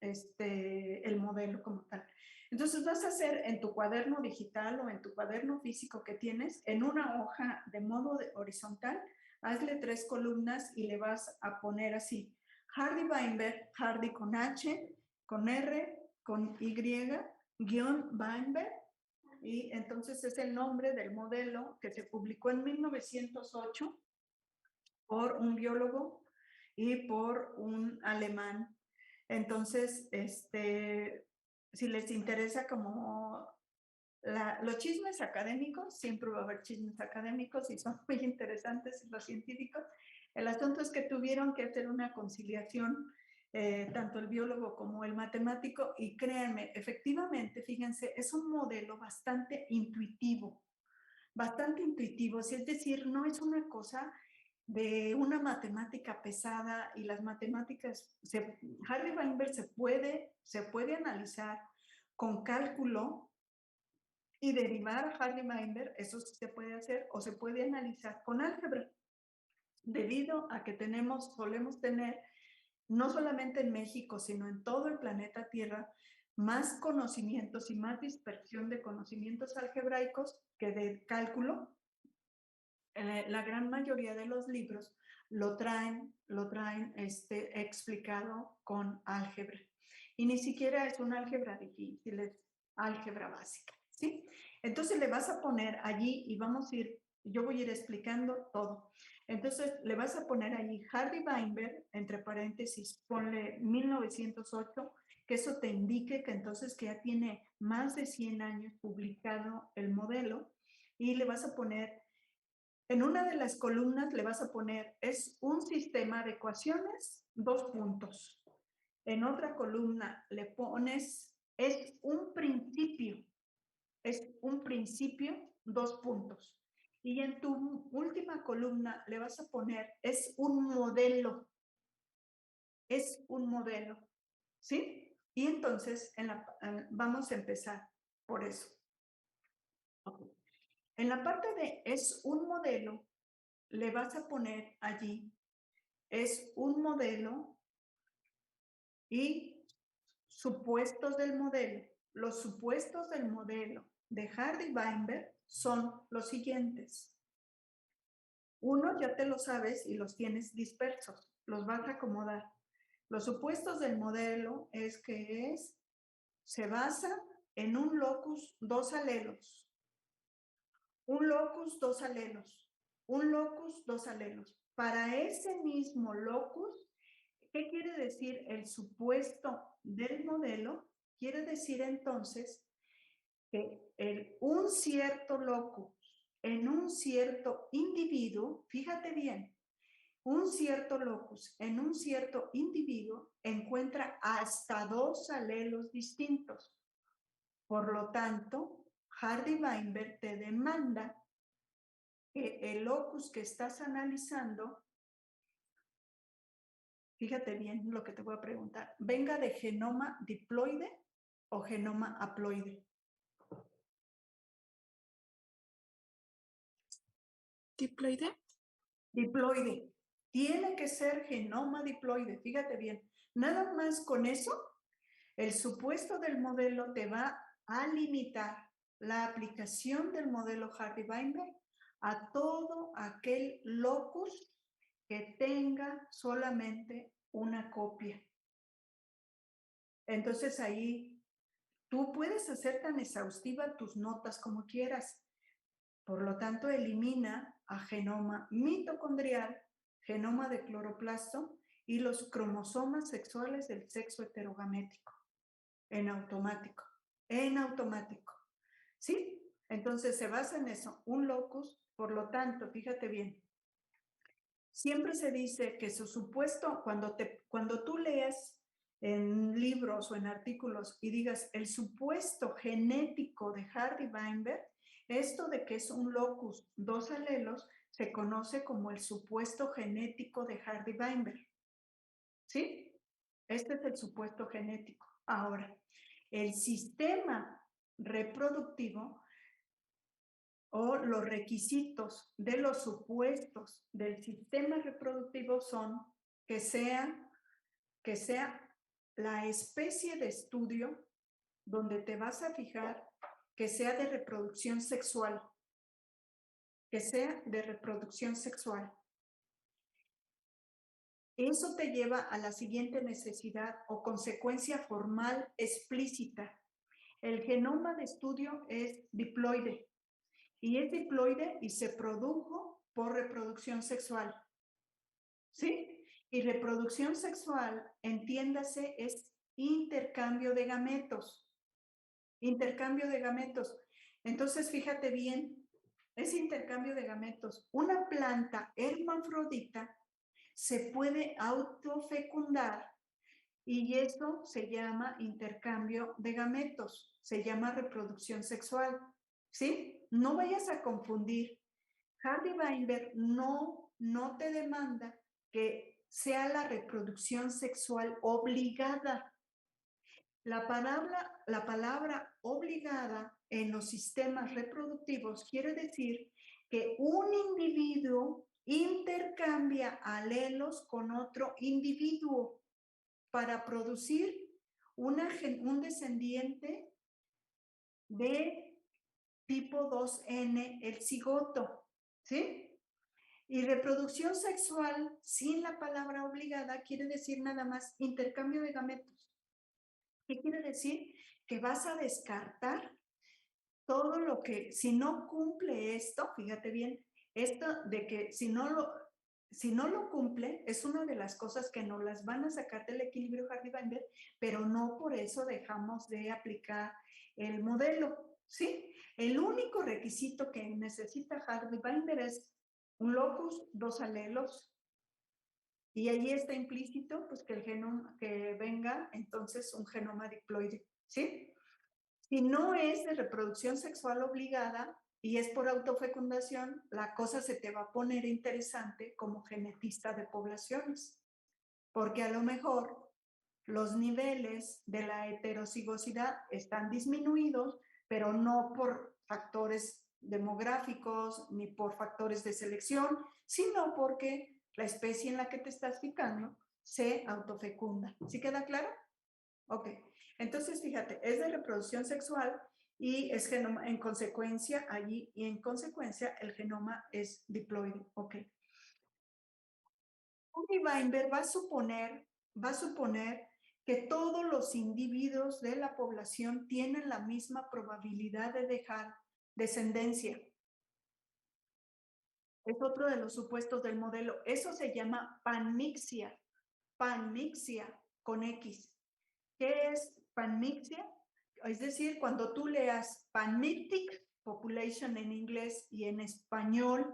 el modelo como tal. Entonces vas a hacer en tu cuaderno digital o en tu cuaderno físico que tienes, en una hoja de modo horizontal, hazle 3 columnas y le vas a poner así, Hardy Weinberg, Hardy con H, con R, con Y, guión Weinberg, y entonces es el nombre del modelo que se publicó en 1908 por un biólogo y por un alemán. Entonces, si les interesa como los chismes académicos, siempre va a haber chismes académicos y son muy interesantes los científicos. El asunto es que tuvieron que hacer una conciliación, tanto el biólogo como el matemático, y créanme, efectivamente, fíjense, es un modelo bastante intuitivo, es decir, no es una cosa de una matemática pesada, y las matemáticas, Hardy Weinberg se puede analizar con cálculo y derivar a Hardy Weinberg, eso sí se puede hacer, o se puede analizar con álgebra, debido a que solemos tener, no solamente en México, sino en todo el planeta Tierra, más conocimientos y más dispersión de conocimientos algebraicos que de cálculo. La gran mayoría de los libros lo traen explicado con álgebra. Y ni siquiera es un álgebra difícil, es álgebra básica, ¿sí? Entonces le vas a poner allí y yo voy a ir explicando todo. Entonces le vas a poner allí Hardy Weinberg, entre paréntesis, ponle 1908, que eso te indique que entonces que ya tiene más de 100 años publicado el modelo, y le vas a poner en una de las columnas, le vas a poner, es un sistema de ecuaciones, 2 puntos. En otra columna le pones, es un principio, 2 puntos. Y en tu última columna le vas a poner, es un modelo, ¿sí? Y entonces vamos a empezar por eso. Okay. En la parte de es un modelo, le vas a poner allí, es un modelo y supuestos del modelo. Los supuestos del modelo de Hardy Weinberg son los siguientes. Uno ya te lo sabes y los tienes dispersos, los vas a acomodar. Los supuestos del modelo se basa en un locus, 2 alelos. Un locus, 2 alelos. Un locus, 2 alelos. Para ese mismo locus, ¿qué quiere decir el supuesto del modelo? Quiere decir entonces que un cierto locus en un cierto individuo, fíjate bien, un cierto locus en un cierto individuo encuentra hasta 2 alelos distintos. Por lo tanto, Hardy Weinberg te demanda que el locus que estás analizando, fíjate bien lo que te voy a preguntar, venga de genoma diploide o genoma haploide. ¿Diploide? Diploide. Tiene que ser genoma diploide, fíjate bien. Nada más con eso, el supuesto del modelo te va a limitar la aplicación del modelo Hardy Weinberg a todo aquel locus que tenga solamente una copia. Entonces ahí tú puedes hacer tan exhaustiva tus notas como quieras. Por lo tanto, elimina a genoma mitocondrial, genoma de cloroplasto y los cromosomas sexuales del sexo heterogamético. En automático. ¿Sí? Entonces se basa en eso, un locus. Por lo tanto, fíjate bien, siempre se dice que su supuesto, cuando tú leas en libros o en artículos y digas el supuesto genético de Hardy Weinberg, esto de que es un locus, 2 alelos, se conoce como el supuesto genético de Hardy Weinberg. ¿Sí? Este es el supuesto genético. Ahora, el sistema reproductivo o los requisitos de los supuestos del sistema reproductivo son que sea la especie de estudio donde te vas a fijar que sea de reproducción sexual. Que sea de reproducción sexual. Eso te lleva a la siguiente necesidad o consecuencia formal explícita. El genoma de estudio es diploide y es diploide y se produjo por reproducción sexual. ¿Sí? Y reproducción sexual, entiéndase, es intercambio de gametos. Intercambio de gametos. Entonces, fíjate bien, es intercambio de gametos. Una planta hermafrodita se puede autofecundar y esto se llama intercambio de gametos, se llama reproducción sexual. ¿Sí? No vayas a confundir. Hardy Weinberg no te demanda que sea la reproducción sexual obligada. La palabra obligada en los sistemas reproductivos quiere decir que un individuo intercambia alelos con otro individuo para producir un descendiente de tipo 2N, el cigoto, ¿sí? Y reproducción sexual sin la palabra obligada quiere decir nada más intercambio de gametos. ¿Qué quiere decir? Que vas a descartar todo lo que, si no cumple esto, fíjate bien, esto de que si no lo cumple, es una de las cosas que nos las van a sacar del equilibrio Hardy-Weinberg, pero no por eso dejamos de aplicar el modelo, ¿sí? El único requisito que necesita Hardy-Weinberg es un locus, 2 alelos, y allí está implícito pues que el genoma, que venga entonces un genoma diploide, ¿sí? Si no es de reproducción sexual obligada y es por autofecundación, la cosa se te va a poner interesante como genetista de poblaciones, porque a lo mejor los niveles de la heterocigosidad están disminuidos, pero no por factores demográficos ni por factores de selección, sino porque la especie en la que te estás fijando se autofecunda. ¿Sí queda claro? Ok. Entonces, fíjate, es de reproducción sexual y es genoma, en consecuencia, allí, y en consecuencia, el genoma es diploide. Ok. Weinberg va a suponer que todos los individuos de la población tienen la misma probabilidad de dejar descendencia. Es otro de los supuestos del modelo. Eso se llama panmixia. Panmixia con X. ¿Qué es panmixia? Es decir, cuando tú leas panmictic population en inglés y en español,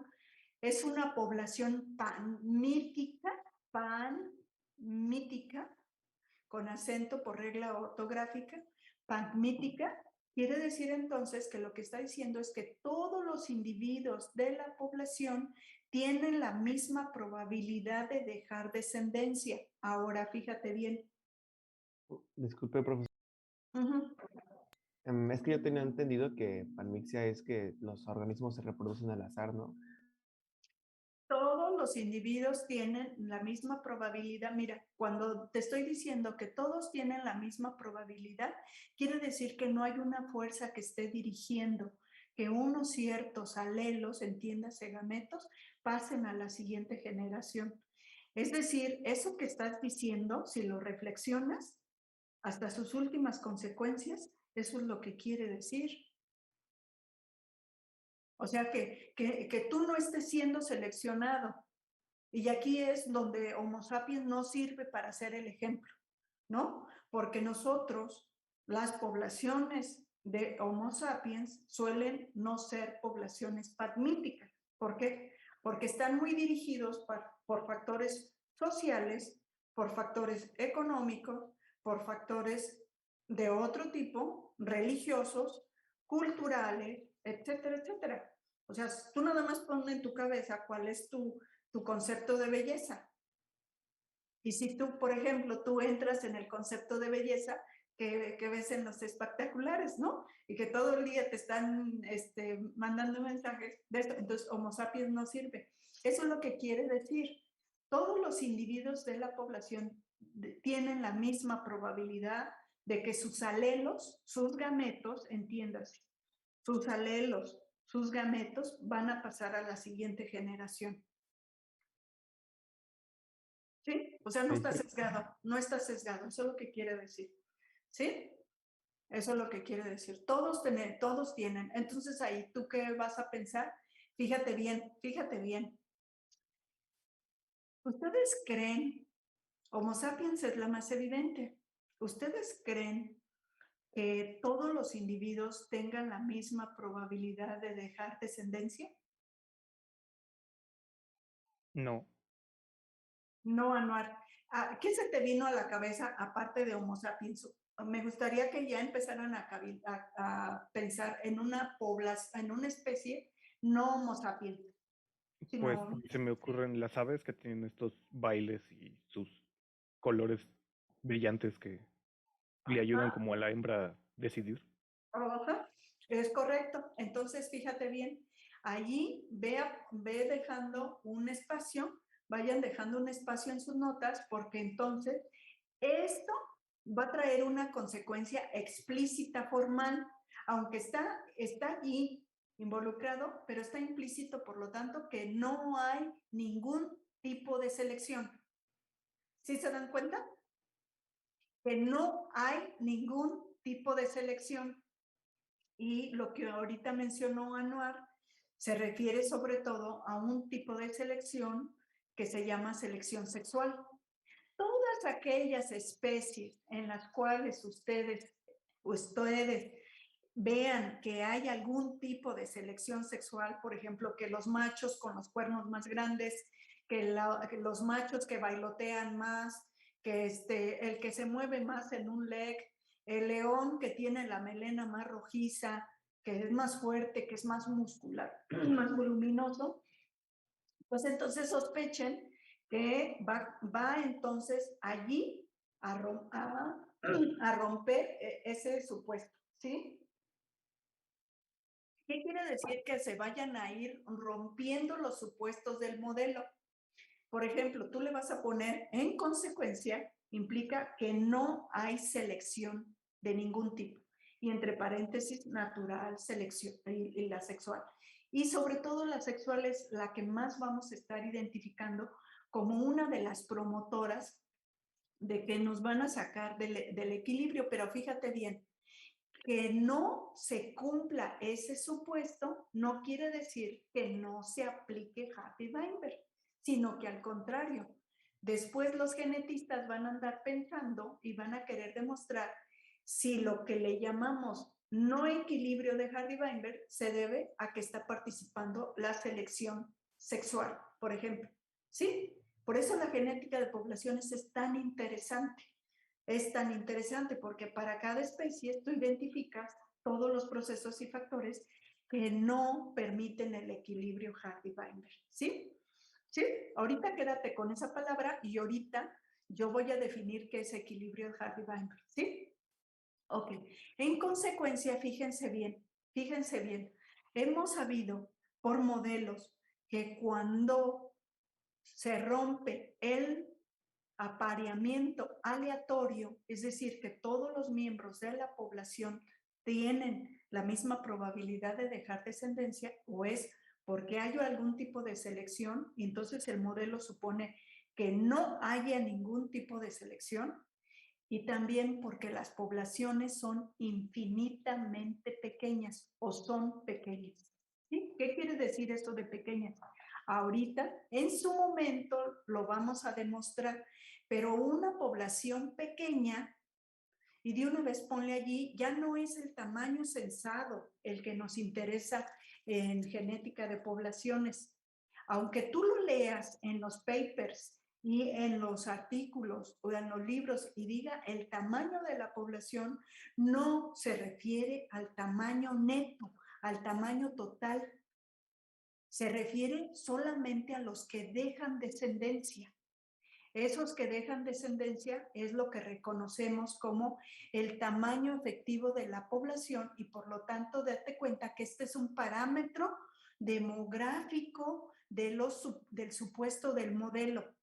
es una población panmítica, con acento por regla ortográfica, panmítica, quiere decir entonces que lo que está diciendo es que todos los individuos de la población tienen la misma probabilidad de dejar descendencia. Ahora, fíjate bien. Disculpe, profesor. Es que yo tenía entendido que panmixia es que los organismos se reproducen al azar, ¿no? Todos los individuos tienen la misma probabilidad. Mira, cuando te estoy diciendo que todos tienen la misma probabilidad, quiere decir que no hay una fuerza que esté dirigiendo que unos ciertos alelos, entiéndase gametos, pasen a la siguiente generación. Es decir, eso que estás diciendo, si lo reflexionas, hasta sus últimas consecuencias, eso es lo que quiere decir. O sea, que tú no estés siendo seleccionado. Y aquí es donde Homo sapiens no sirve para ser el ejemplo, ¿no? Porque nosotros, las poblaciones de Homo sapiens suelen no ser poblaciones panmíticas. ¿Por qué? Porque están muy dirigidos por factores sociales, por factores económicos, por factores de otro tipo, religiosos, culturales, etcétera, etcétera. O sea, tú nada más pon en tu cabeza cuál es tu concepto de belleza. Y si tú, por ejemplo, tú entras en el concepto de belleza que ves en los espectaculares, ¿no? Y que todo el día te están mandando mensajes de esto, entonces Homo sapiens no sirve. Eso es lo que quiere decir. Todos los individuos de la población tienen la misma probabilidad de que sus alelos, sus gametos, entiéndase, sus alelos, sus gametos van a pasar a la siguiente generación. ¿Sí? O sea, no está sesgado, no está sesgado, eso es lo que quiere decir. ¿Sí? Eso es lo que quiere decir. Todos tienen. Entonces ahí, ¿tú qué vas a pensar? Fíjate bien, fíjate bien. ¿Ustedes creen, Homo sapiens es la más evidente, ¿ustedes creen que todos los individuos tengan la misma probabilidad de dejar descendencia? No. No, Anuar. ¿Qué se te vino a la cabeza aparte de Homo sapiens? Me gustaría que ya empezaran a pensar en una población, en una especie no Homo sapiens. Pues Sino, se me ocurren las aves que tienen estos bailes y sus colores brillantes que le ayudan como a la hembra a decidir. Ajá, es correcto. Entonces, fíjate bien, allí ve dejando un espacio, vayan dejando un espacio en sus notas, porque entonces esto va a traer una consecuencia explícita formal, aunque está allí involucrado, pero está implícito, por lo tanto, que no hay ningún tipo de selección. ¿Sí se dan cuenta? Que no hay ningún tipo de selección. Y lo que ahorita mencionó Anuar se refiere sobre todo a un tipo de selección que se llama selección sexual. Todas aquellas especies en las cuales ustedes vean que hay algún tipo de selección sexual, por ejemplo, que los machos con los cuernos más grandes, que los machos que bailotean más, que el que se mueve más en un leg, el león que tiene la melena más rojiza, que es más fuerte, que es más muscular, más voluminoso, pues entonces sospechen que va entonces allí a romper ese supuesto, ¿sí? ¿Qué quiere decir? Que se vayan a ir rompiendo los supuestos del modelo. Por ejemplo, tú le vas a poner en consecuencia, implica que no hay selección de ningún tipo. Y entre paréntesis, natural, selección y la sexual. Y sobre todo la sexual es la que más vamos a estar identificando como una de las promotoras de que nos van a sacar del equilibrio. Pero fíjate bien, que no se cumpla ese supuesto no quiere decir que no se aplique Hardy-Weinberg, sino que al contrario, después los genetistas van a andar pensando y van a querer demostrar si lo que le llamamos no equilibrio de Hardy-Weinberg se debe a que está participando la selección sexual, por ejemplo. ¿Sí? Por eso la genética de poblaciones es tan interesante. Es tan interesante porque para cada especie tú identificas todos los procesos y factores que no permiten el equilibrio Hardy-Weinberg. ¿Sí? ¿Sí? Ahorita quédate con esa palabra y ahorita yo voy a definir qué es equilibrio Hardy-Weinberg. ¿Sí? Ok. En consecuencia, fíjense bien, hemos sabido por modelos que cuando se rompe el apareamiento aleatorio, es decir, que todos los miembros de la población tienen la misma probabilidad de dejar descendencia, o es porque hay algún tipo de selección, y entonces el modelo supone que no haya ningún tipo de selección, y también porque las poblaciones son infinitamente pequeñas o son pequeñas. ¿Sí? ¿Qué quiere decir esto de pequeñas? Ahorita, en su momento, lo vamos a demostrar, pero una población pequeña, y de una vez ponle allí, ya no es el tamaño censado el que nos interesa en genética de poblaciones. Aunque tú lo leas en los papers y en los artículos o en los libros y diga el tamaño de la población, no se refiere al tamaño neto, al tamaño total. Se refiere solamente a los que dejan descendencia. Esos que dejan descendencia es lo que reconocemos como el tamaño efectivo de la población y por lo tanto date cuenta que este es un parámetro demográfico del supuesto del modelo.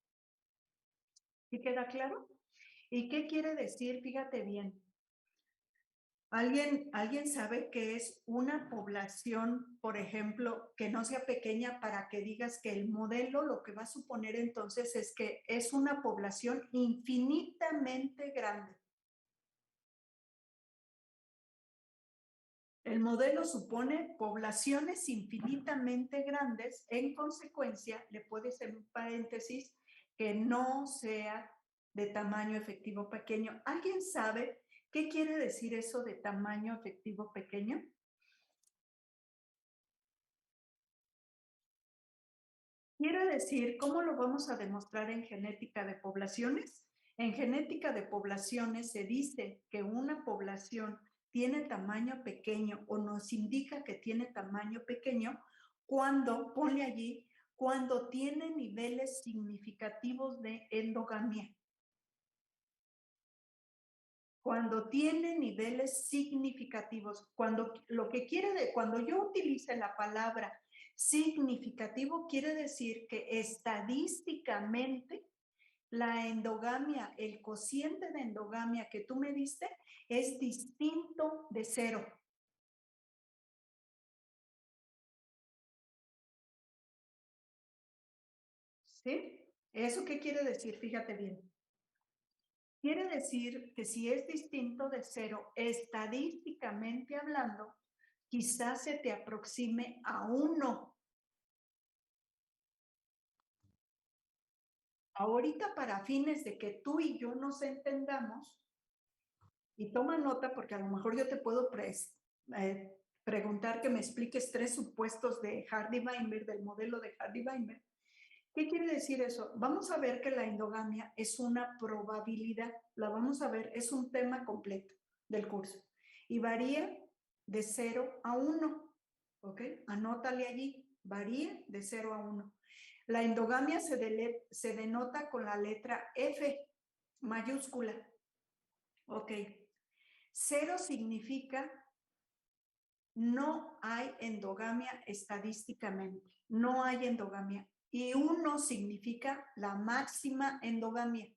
¿Sí queda claro? ¿Y qué quiere decir? Fíjate bien. ¿Alguien sabe qué es una población, por ejemplo, que no sea pequeña para que digas que el modelo lo que va a suponer entonces es que es una población infinitamente grande? El modelo supone poblaciones infinitamente grandes, en consecuencia, le puede ser un paréntesis que no sea de tamaño efectivo pequeño. ¿Alguien sabe qué quiere decir eso de tamaño efectivo pequeño? Quiere decir, ¿cómo lo vamos a demostrar en genética de poblaciones? En genética de poblaciones se dice que una población tiene tamaño pequeño o nos indica que tiene tamaño pequeño cuando, pone allí, cuando tiene niveles significativos de endogamia. Cuando tiene niveles significativos, cuando yo utilice la palabra significativo, quiere decir que estadísticamente la endogamia, el cociente de endogamia que tú me diste es distinto de 0. ¿Sí? ¿Eso qué quiere decir? Fíjate bien. Quiere decir que si es distinto de 0, estadísticamente hablando, quizás se te aproxime a 1. Ahorita, para fines de que tú y yo nos entendamos, y toma nota porque a lo mejor yo te puedo preguntar que me expliques 3 supuestos de Hardy-Weinberg, del modelo de Hardy-Weinberg. ¿Qué quiere decir eso? Vamos a ver que la endogamia es una probabilidad, la vamos a ver, es un tema completo del curso y varía de 0 a 1, ¿ok? Anótale allí, varía de 0 a 1. La endogamia se denota con la letra F mayúscula, ¿ok? 0 significa no hay endogamia estadísticamente, no hay endogamia. Y 1 significa la máxima endogamia.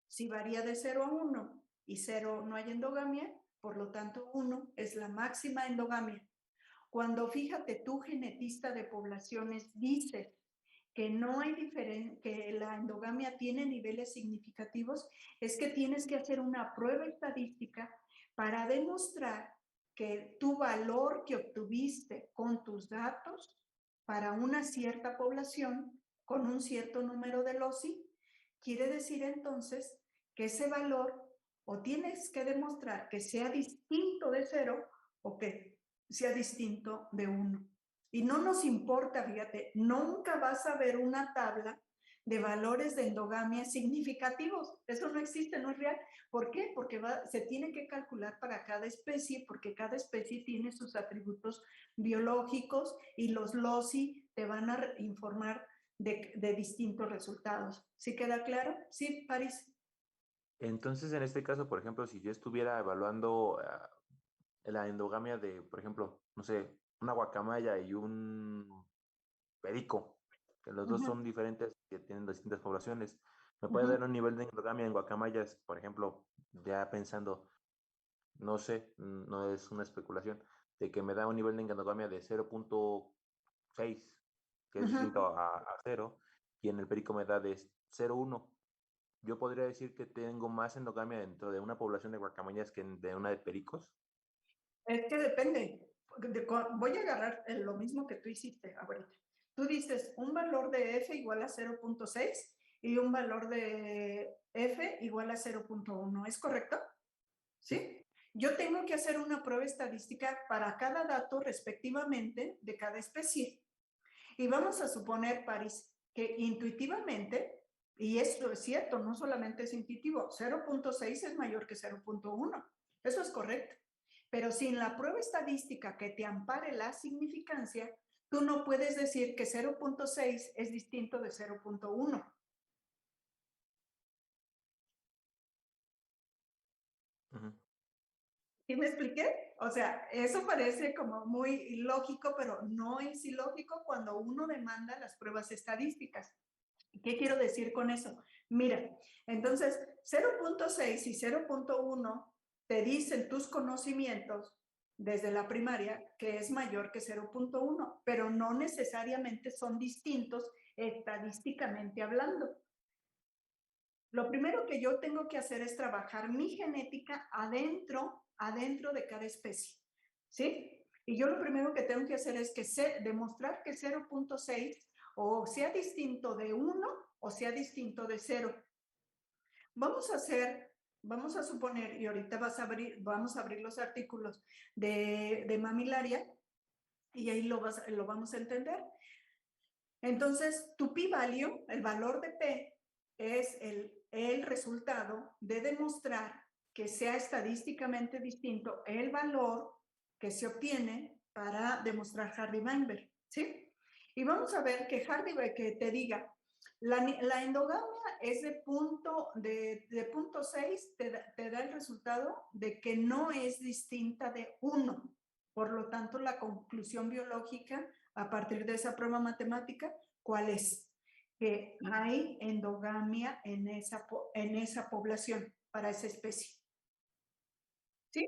Si varía de 0 a 1 y 0 no hay endogamia, por lo tanto 1 es la máxima endogamia. Cuando, fíjate, tú, genetista de poblaciones, dices que no hay que la endogamia tiene niveles significativos, es que tienes que hacer una prueba estadística para demostrar que tu valor que obtuviste con tus datos para una cierta población con un cierto número de loci, quiere decir entonces que ese valor o tienes que demostrar que sea distinto de 0 o que sea distinto de 1. Y no nos importa, fíjate, nunca vas a ver una tabla de valores de endogamia significativos. Eso no existe, no es real. ¿Por qué? Porque se tiene que calcular para cada especie, porque cada especie tiene sus atributos biológicos y los LOCI te van a informar de distintos resultados. ¿Sí queda claro? Sí, París. Entonces, en este caso, por ejemplo, si yo estuviera evaluando la endogamia de, por ejemplo, no sé, una guacamaya y un perico, que los dos son diferentes, que tienen distintas poblaciones, me puede dar un nivel de endogamia en guacamayas, por ejemplo, ya pensando, no sé, no es una especulación, de que me da un nivel de endogamia de 0.6, que es distinto a 0, y en el perico me da de 0.1. Yo podría decir que tengo más endogamia dentro de una población de guacamayas que de una de pericos. Es que depende. Voy a agarrar lo mismo que tú hiciste ahorita. Tú dices un valor de F igual a 0.6 y un valor de F igual a 0.1. ¿Es correcto? ¿Sí? Yo tengo que hacer una prueba estadística para cada dato respectivamente de cada especie. Y vamos a suponer, París, que intuitivamente, y esto es cierto, no solamente es intuitivo, 0.6 es mayor que 0.1. Eso es correcto. Pero sin la prueba estadística que te ampare la significancia, tú no puedes decir que 0.6 es distinto de 0.1. ¿Sí me expliqué? O sea, eso parece como muy ilógico, pero no es ilógico cuando uno demanda las pruebas estadísticas. ¿Qué quiero decir con eso? Mira, entonces 0.6 y 0.1 te dicen tus conocimientos desde la primaria que es mayor que 0.1, pero no necesariamente son distintos estadísticamente hablando. Lo primero que yo tengo que hacer es trabajar mi genética adentro de cada especie, ¿sí? Y yo lo primero que tengo que hacer es demostrar que 0.6 o sea distinto de 1 o sea distinto de 0. Vamos a suponer, y ahorita vamos a abrir los artículos de mamilaria y ahí lo vamos a entender. Entonces, tu p-value, el valor de P, es el resultado de demostrar que sea estadísticamente distinto el valor que se obtiene para demostrar Hardy-Weinberg, ¿sí? Y vamos a ver que que te diga, la endogamia es de punto 6, te da el resultado de que no es distinta de 1. Por lo tanto, la conclusión biológica a partir de esa prueba matemática, ¿cuál es? Que hay endogamia en esa población, para esa especie. ¿Sí?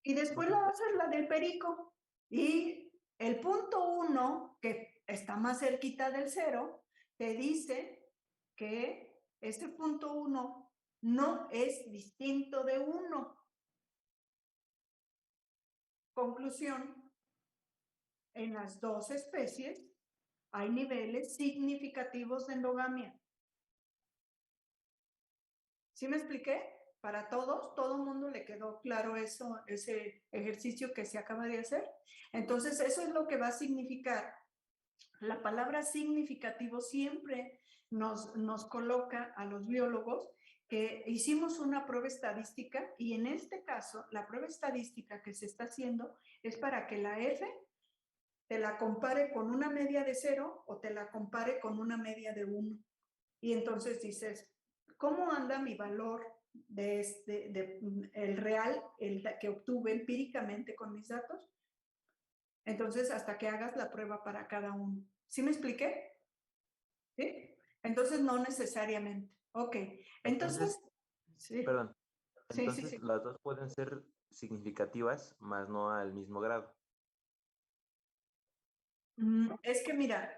Y después la vas a hacer la del perico. Y el punto 1, que está más cerquita del 0, te dice que ese punto 1 no es distinto de 1. Conclusión, en las dos especies hay niveles significativos de endogamia. ¿Sí me expliqué? Para todos, todo el mundo le quedó claro eso, ese ejercicio que se acaba de hacer. Entonces, eso es lo que va a significar. La palabra significativo siempre nos coloca a los biólogos que hicimos una prueba estadística y en este caso, la prueba estadística que se está haciendo es para que la F te la compare con una media de 0 o te la compare con una media de 1. Y entonces dices, ¿cómo anda mi valor el real, el que obtuve empíricamente con mis datos? Entonces, hasta que hagas la prueba para cada uno. ¿Sí me expliqué? ¿Sí? Entonces, no necesariamente. Ok. Entonces, sí. Perdón. Sí, Entonces, sí. las dos pueden ser significativas, más no al mismo grado. Es que mira,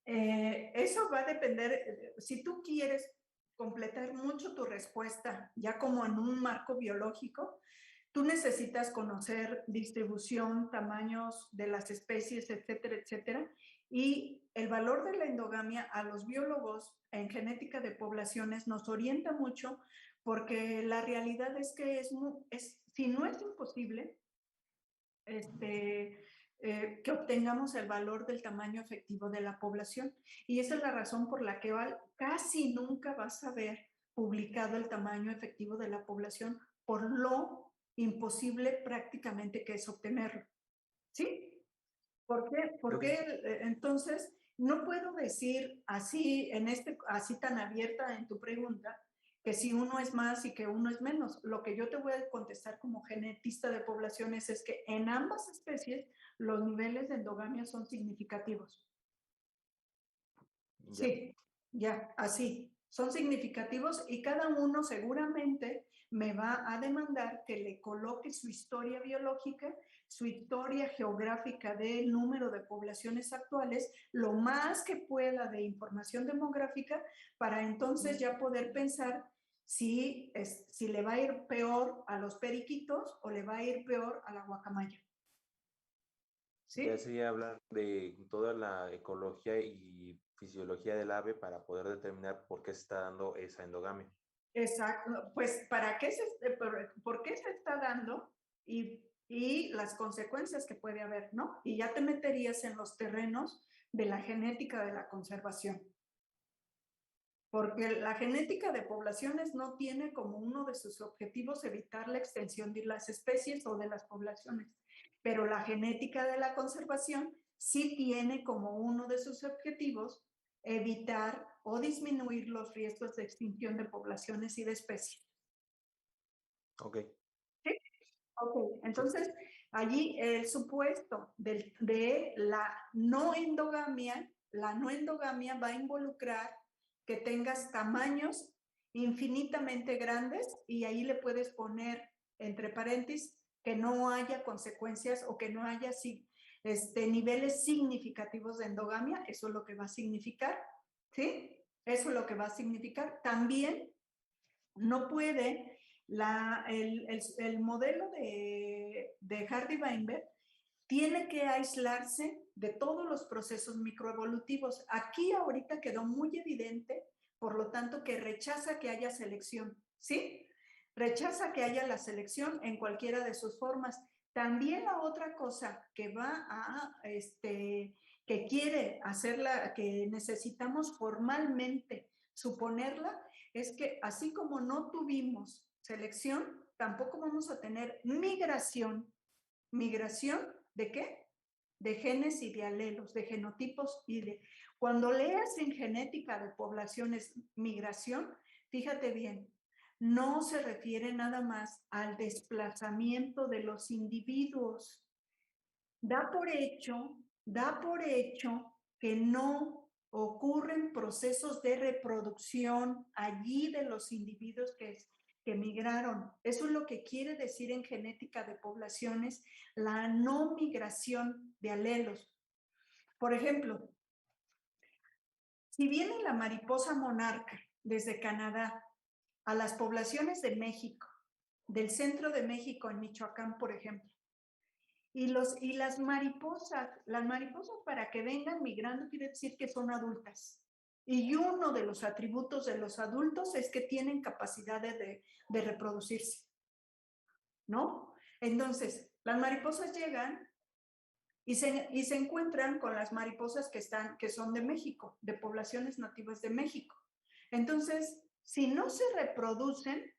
eso va a depender, si tú quieres completar mucho tu respuesta, ya como en un marco biológico, tú necesitas conocer distribución, tamaños de las especies, etcétera, etcétera. Y el valor de la endogamia a los biólogos en genética de poblaciones nos orienta mucho porque la realidad es que si no es imposible, que obtengamos el valor del tamaño efectivo de la población. Y esa es la razón por la que casi nunca vas a ver publicado el tamaño efectivo de la población por lo imposible prácticamente que es obtenerlo. ¿Sí? ¿Por qué? Porque entonces no puedo decir así tan abierta en tu pregunta que si uno es más y que uno es menos. Lo que yo te voy a contestar como genetista de poblaciones es que en ambas especies los niveles de endogamia son significativos. Ya. Sí, ya, así. Son significativos y cada uno seguramente me va a demandar que le coloque su historia biológica, su historia geográfica del número de poblaciones actuales, lo más que pueda de información demográfica, para entonces ya poder pensar si le va a ir peor a los periquitos o le va a ir peor a la guacamaya. ¿Sí? Ya sería hablar de toda la ecología y fisiología del ave para poder determinar por qué se está dando esa endogamia. Exacto, pues ¿por qué se está dando? Y las consecuencias que puede haber, ¿no? Y ya te meterías en los terrenos de la genética de la conservación. Porque la genética de poblaciones no tiene como uno de sus objetivos evitar la extensión de las especies o de las poblaciones, pero la genética de la conservación sí tiene como uno de sus objetivos evitar o disminuir los riesgos de extinción de poblaciones y de especies. Ok. ¿Sí? Ok, entonces allí el supuesto de la no endogamia va a involucrar que tengas tamaños infinitamente grandes y ahí le puedes poner entre paréntesis que no haya consecuencias o que no haya niveles significativos de endogamia. Eso es lo que va a significar, ¿sí? Eso es lo que va a significar. También no puede el modelo de Hardy-Weinberg tiene que aislarse de todos los procesos microevolutivos. Aquí ahorita quedó muy evidente, por lo tanto, que rechaza que haya selección, ¿sí? Rechaza que haya la selección en cualquiera de sus formas. También la otra cosa que va a, que quiere hacerla, que necesitamos formalmente suponerla, es que así como no tuvimos selección, tampoco vamos a tener migración. ¿Migración de qué? De genes y de alelos, de genotipos y de... Cuando leas en genética de poblaciones migración, fíjate bien, no se refiere nada más al desplazamiento de los individuos. Da por hecho que no ocurren procesos de reproducción allí de los individuos que migraron. Eso es lo que quiere decir en genética de poblaciones la no migración de alelos. Por ejemplo, si viene la mariposa monarca desde Canadá a las poblaciones de México, del centro de México en Michoacán, por ejemplo, y las mariposas para que vengan migrando quiere decir que son adultas. Y uno de los atributos de los adultos es que tienen capacidad de reproducirse, ¿no? Entonces, las mariposas llegan y se encuentran con las mariposas que son de México, de poblaciones nativas de México. Entonces, si no se reproducen,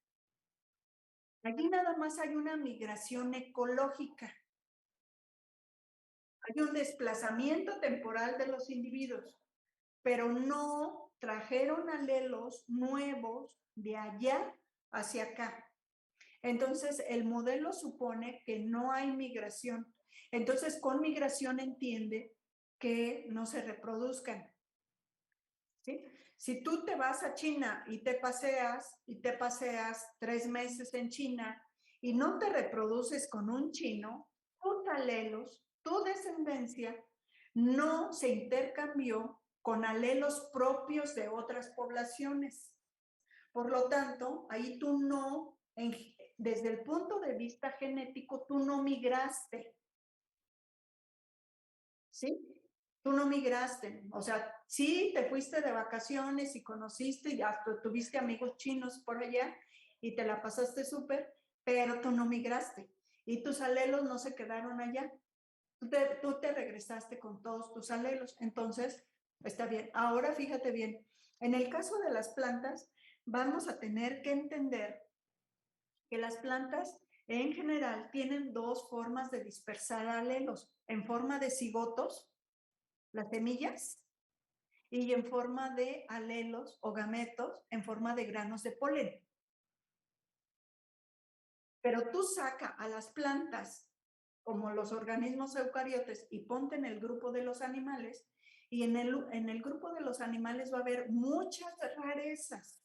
aquí nada más hay una migración ecológica. Hay un desplazamiento temporal de los individuos, pero no trajeron alelos nuevos de allá hacia acá. Entonces, el modelo supone que no hay migración. Entonces, con migración entiende que no se reproduzcan. ¿Sí? Si tú te vas a China y te paseas 3 meses en China y no te reproduces con un chino, tus alelos, tu descendencia, no se intercambió con alelos propios de otras poblaciones. Por lo tanto, ahí tú no, desde el punto de vista genético, tú no migraste. ¿Sí? Tú no migraste. O sea, sí te fuiste de vacaciones y conociste y hasta tuviste amigos chinos por allá y te la pasaste súper, pero tú no migraste. Y tus alelos no se quedaron allá. Tú te regresaste con todos tus alelos. Entonces, está bien. Ahora fíjate bien. En el caso de las plantas, vamos a tener que entender que las plantas en general tienen 2 formas de dispersar alelos, en forma de cigotos, las semillas, y en forma de alelos o gametos, en forma de granos de polen. Pero tú saca a las plantas como los organismos eucariotes y ponte en el grupo de los animales, y en el grupo de los animales va a haber muchas rarezas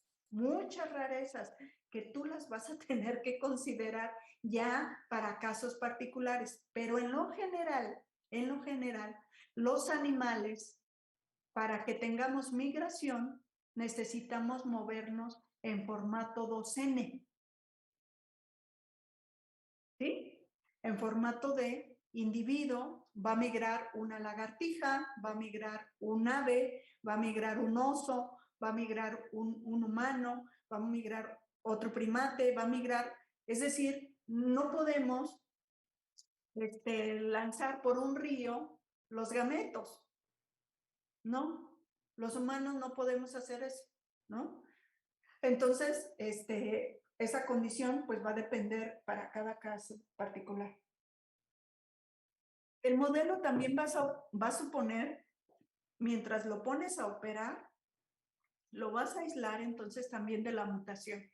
que tú las vas a tener que considerar ya para casos particulares. Pero en lo general, los animales, para que tengamos migración, necesitamos movernos en formato 2N. ¿Sí? En formato de individuo, va a migrar una lagartija, va a migrar un ave, va a migrar un oso, va a migrar un humano, va a migrar otro primate, va a migrar, es decir, no podemos lanzar por un río los gametos, ¿no? Los humanos no podemos hacer eso, ¿no? Entonces, esa condición pues va a depender para cada caso particular. El modelo también va a suponer, mientras lo pones a operar, lo vas a aislar entonces también de la mutación.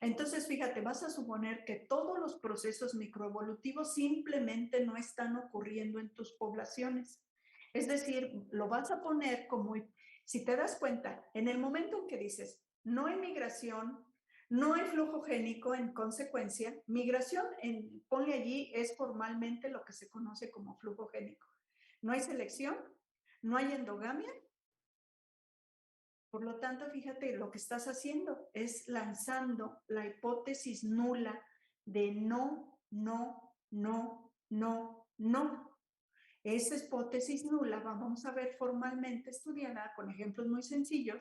Entonces, fíjate, vas a suponer que todos los procesos microevolutivos simplemente no están ocurriendo en tus poblaciones. Es decir, lo vas a poner como Si te das cuenta, en el momento en que dices, no hay migración, no hay flujo génico, en consecuencia, migración, ponle allí, es formalmente lo que se conoce como flujo génico. No hay selección, no hay endogamia. Por lo tanto, fíjate, lo que estás haciendo es lanzando la hipótesis nula de no, no, no, no, no. Esa hipótesis nula vamos a ver formalmente estudiada con ejemplos muy sencillos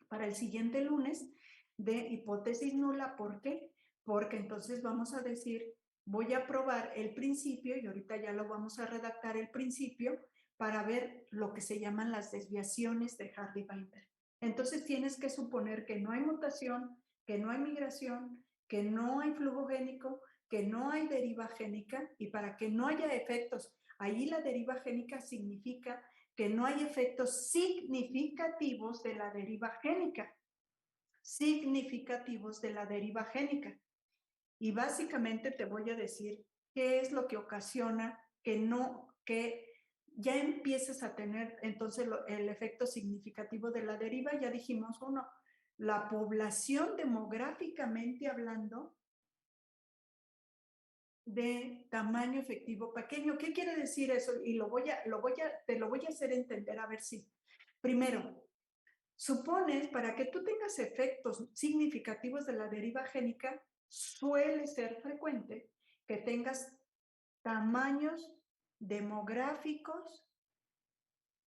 para el siguiente lunes de hipótesis nula. ¿Por qué? Porque entonces vamos a decir, voy a probar el principio, y ahorita ya lo vamos a redactar el principio, para ver lo que se llaman las desviaciones de Hardy-Weinberg. Entonces tienes que suponer que no hay mutación, que no hay migración, que no hay flujo génico, que no hay deriva génica, y para que no haya efectos, ahí la deriva génica significa que no hay efectos significativos de la deriva génica. Significativos de la deriva génica. Y básicamente te voy a decir qué es lo que ocasiona que ya empieces a tener entonces el efecto significativo de la deriva. Ya dijimos uno, la población demográficamente hablando de tamaño efectivo pequeño. ¿Qué quiere decir eso? Y te lo voy a hacer entender, a ver si. Primero, supones, para que tú tengas efectos significativos de la deriva génica, suele ser frecuente que tengas tamaños demográficos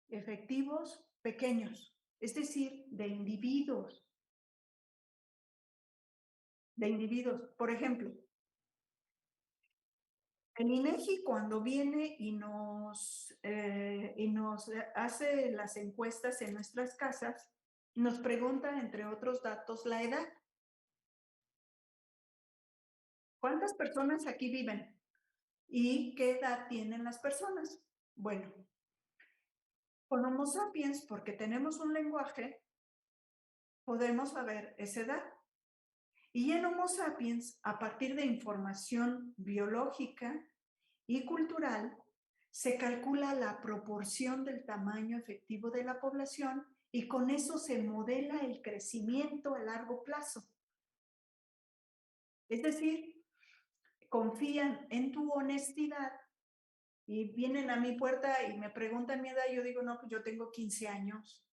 efectivos pequeños, es decir, de individuos. Por ejemplo, el INEGI cuando viene y nos hace las encuestas en nuestras casas, nos pregunta, entre otros datos, la edad. ¿Cuántas personas aquí viven? ¿Y qué edad tienen las personas? Bueno, con Homo sapiens, porque tenemos un lenguaje, podemos saber esa edad. Y en Homo sapiens, a partir de información biológica y cultural, se calcula la proporción del tamaño efectivo de la población y con eso se modela el crecimiento a largo plazo. Es decir, confían en tu honestidad y vienen a mi puerta y me preguntan mi edad, yo digo, no, pues yo tengo 15 años.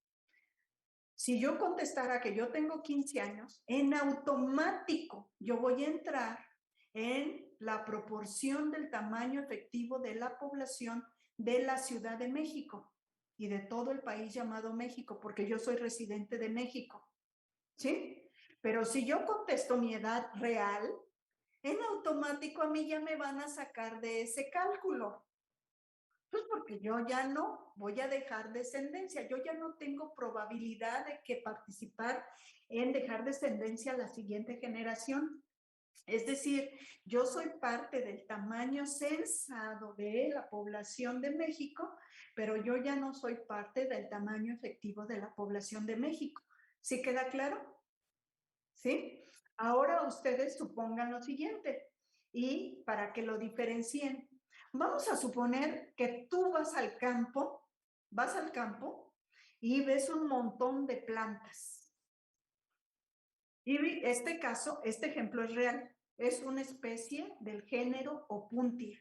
Si yo contestara que yo tengo 15 años, en automático yo voy a entrar en la proporción del tamaño efectivo de la población de la Ciudad de México y de todo el país llamado México, porque yo soy residente de México, ¿sí? Pero si yo contesto mi edad real, en automático a mí ya me van a sacar de ese cálculo. Pues porque yo ya no voy a dejar descendencia, yo ya no tengo probabilidad de que participar en dejar descendencia a la siguiente generación. Es decir, yo soy parte del tamaño censado de la población de México, pero yo ya no soy parte del tamaño efectivo de la población de México. ¿Sí queda claro? ¿Sí? Ahora ustedes supongan lo siguiente, y para que lo diferencien, vamos a suponer que tú vas al campo y ves un montón de plantas. Y este ejemplo es real. Es una especie del género Opuntia,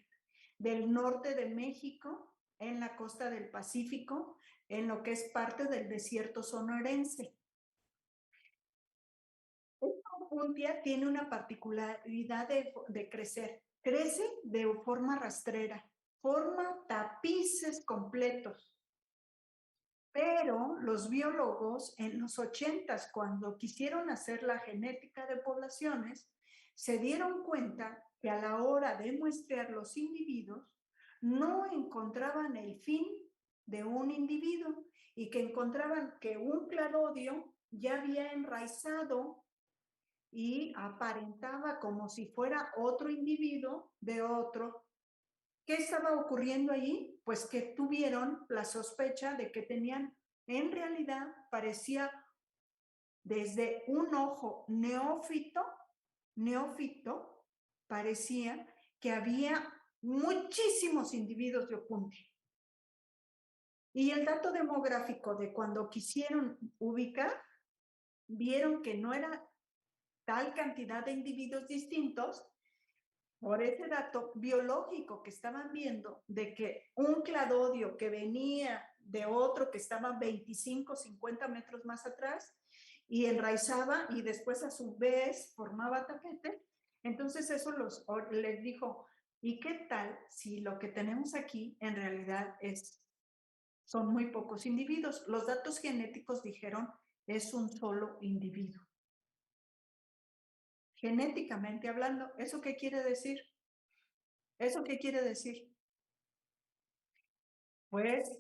del norte de México, en la costa del Pacífico, en lo que es parte del desierto sonorense. Esta Opuntia tiene una particularidad de crecer. Crece de forma rastrera, forma tapices completos. Pero los biólogos en los 80s, cuando quisieron hacer la genética de poblaciones, se dieron cuenta que a la hora de muestrear los individuos, no encontraban el fin de un individuo y que encontraban que un cladodio ya había enraizado y aparentaba como si fuera otro individuo de otro. ¿Qué estaba ocurriendo allí? Pues que tuvieron la sospecha de que tenían, en realidad parecía desde un ojo neófito, parecía que había muchísimos individuos de Opuntia. Y el dato demográfico de cuando quisieron ubicar, vieron que no era tal cantidad de individuos distintos por ese dato biológico que estaban viendo de que un cladodio que venía de otro que estaba 25, 50 metros más atrás y enraizaba y después a su vez formaba tapete, entonces eso les dijo, ¿y qué tal si lo que tenemos aquí en realidad son muy pocos individuos? Los datos genéticos dijeron, es un solo individuo. Genéticamente hablando, ¿eso qué quiere decir? ¿Eso qué quiere decir? Pues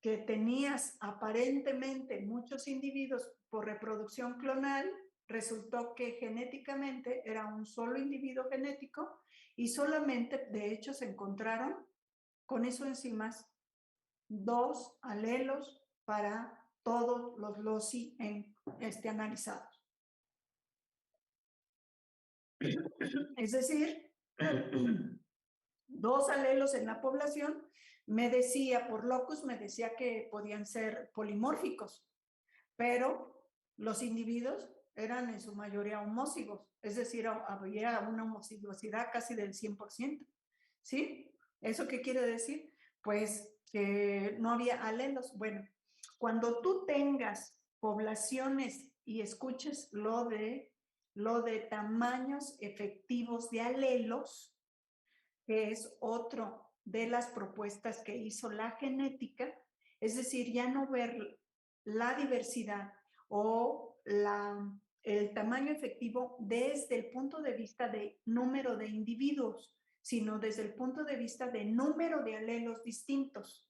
que tenías aparentemente muchos individuos por reproducción clonal, resultó que genéticamente era un solo individuo genético y solamente, de hecho, se encontraron con isoenzimas 2 alelos para todos los loci analizados. Es decir, 2 alelos en la población, me decía, por locus, me decía que podían ser polimórficos, pero los individuos eran en su mayoría homózigos, es decir, había una homocigosidad casi del 100%, ¿sí? ¿Eso qué quiere decir? Pues que no había alelos. Bueno, cuando tú tengas poblaciones y escuches lo de tamaños efectivos de alelos, que es otro de las propuestas que hizo la genética, es decir, ya no ver la diversidad o el tamaño efectivo desde el punto de vista de número de individuos, sino desde el punto de vista de número de alelos distintos.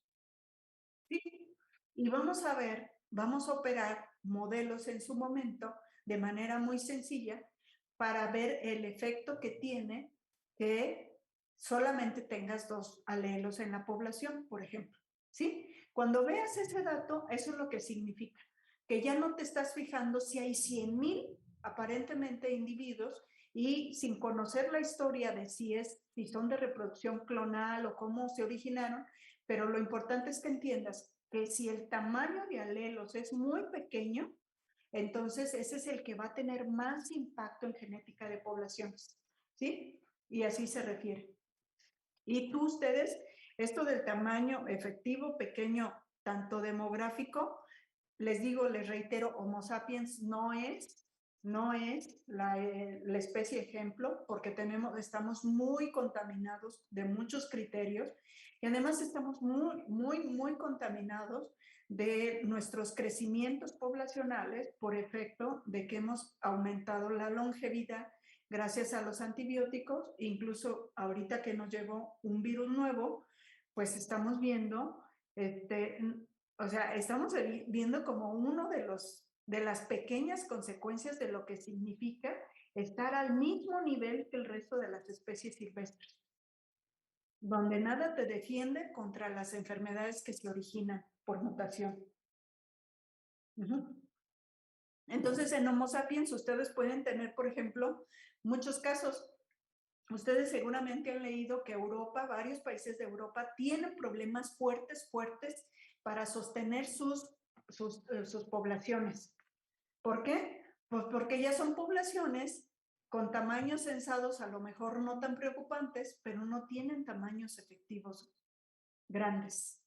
¿Sí? Y vamos a operar modelos en su momento de manera muy sencilla para ver el efecto que tiene que solamente tengas 2 alelos en la población, por ejemplo. ¿Sí? Cuando veas ese dato, eso es lo que significa, que ya no te estás fijando si hay 100,000 aparentemente individuos y sin conocer la historia de si son de reproducción clonal o cómo se originaron, pero lo importante es que entiendas que si el tamaño de alelos es muy pequeño, entonces ese es el que va a tener más impacto en genética de poblaciones, ¿sí? Y así se refiere. Y ustedes, esto del tamaño efectivo, pequeño, tanto demográfico, les digo, les reitero, Homo sapiens no es la especie ejemplo, porque estamos muy contaminados de muchos criterios y además estamos muy contaminados de nuestros crecimientos poblacionales por efecto de que hemos aumentado la longevidad gracias a los antibióticos, incluso ahorita que nos llegó un virus nuevo, pues estamos viendo, estamos viendo como uno de las pequeñas consecuencias de lo que significa estar al mismo nivel que el resto de las especies silvestres, donde nada te defiende contra las enfermedades que se originan por mutación. Entonces, en Homo sapiens, ustedes pueden tener, por ejemplo, muchos casos. Ustedes seguramente han leído que Europa, varios países de Europa, tienen problemas fuertes para sostener sus poblaciones. ¿Por qué? Pues porque ya son poblaciones con tamaños censados a lo mejor no tan preocupantes, pero no tienen tamaños efectivos grandes.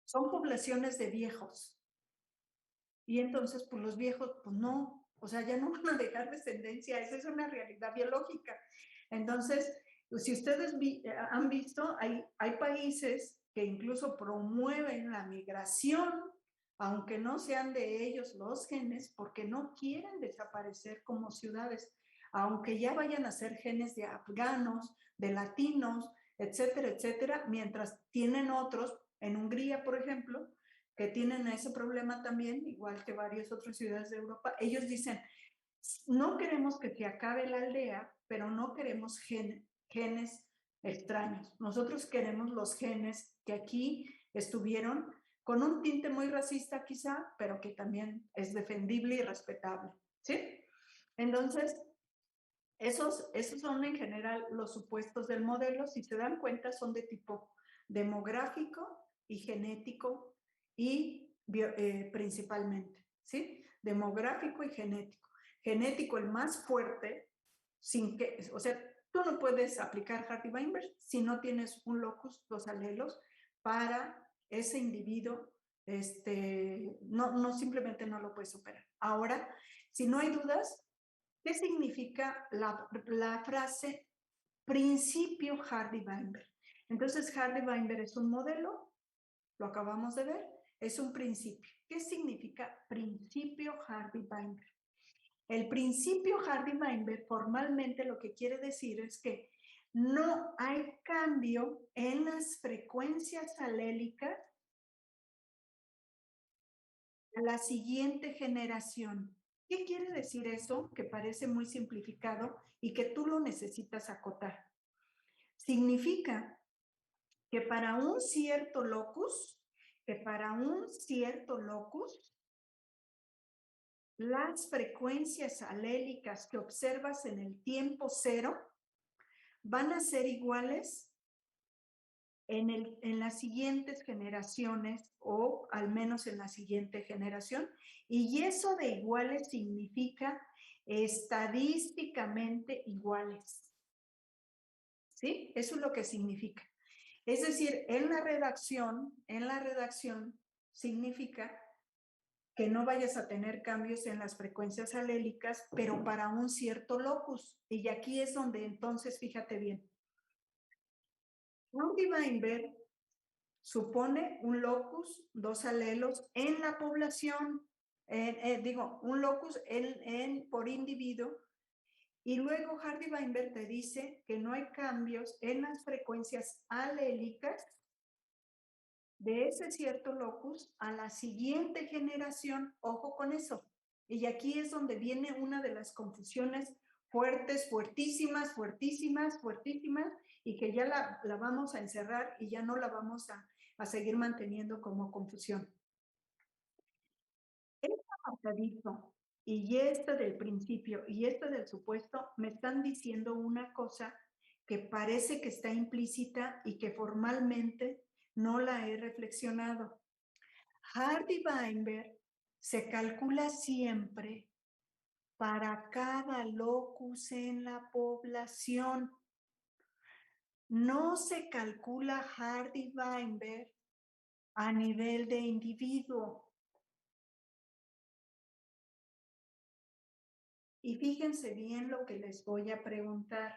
Son poblaciones de viejos. Y entonces, pues los viejos, pues no, o sea, ya no van a dejar descendencia, esa es una realidad biológica. Entonces, pues, si ustedes han visto, hay países que incluso promueven la migración, aunque no sean de ellos los genes, porque no quieren desaparecer como ciudades, aunque ya vayan a ser genes de afganos, de latinos, etcétera, etcétera, mientras tienen otros, en Hungría, por ejemplo, que tienen ese problema también, igual que varias otras ciudades de Europa, ellos dicen, no queremos que se acabe la aldea, pero no queremos genes extraños. Nosotros queremos los genes que aquí estuvieron con un tinte muy racista quizá, pero que también es defendible y respetable, ¿sí? Entonces, esos son en general los supuestos del modelo. Si se dan cuenta, son de tipo demográfico, y genético y principalmente, ¿sí? Demográfico y genético. Genético el más fuerte, sin que, o sea, tú no puedes aplicar Hardy-Weinberg si no tienes un locus, 2 alelos para ese individuo, no simplemente no lo puedes operar. Ahora, si no hay dudas, ¿qué significa la frase principio Hardy-Weinberg? Entonces, Hardy-Weinberg es un modelo, lo acabamos de ver, es un principio. ¿Qué significa principio Hardy-Weinberg? El principio Hardy-Weinberg formalmente lo que quiere decir es que no hay cambio en las frecuencias alélicas a la siguiente generación. ¿Qué quiere decir eso? Que parece muy simplificado y que tú lo necesitas acotar. Significa que para un cierto locus, las frecuencias alélicas que observas en el tiempo cero van a ser iguales en las siguientes generaciones o al menos en la siguiente generación. Y eso de iguales significa estadísticamente iguales. ¿Sí? Eso es lo que significa. Es decir, en la redacción significa que no vayas a tener cambios en las frecuencias alélicas, pero para un cierto locus. Y aquí es donde entonces, fíjate bien, Hardy-Weinberg supone un locus, 2 alelos en la población, un locus por individuo, y luego Hardy-Weinberg te dice que no hay cambios en las frecuencias alélicas de ese cierto locus a la siguiente generación. Ojo con eso. Y aquí es donde viene una de las confusiones fuertes, fuertísimas, y que ya la vamos a encerrar y ya no la vamos a seguir manteniendo como confusión. Este apartadito y este del principio y este del supuesto me están diciendo una cosa que parece que está implícita y que formalmente no la he reflexionado. Hardy-Weinberg se calcula siempre para cada locus en la población. No se calcula Hardy-Weinberg a nivel de individuo. Y fíjense bien lo que les voy a preguntar.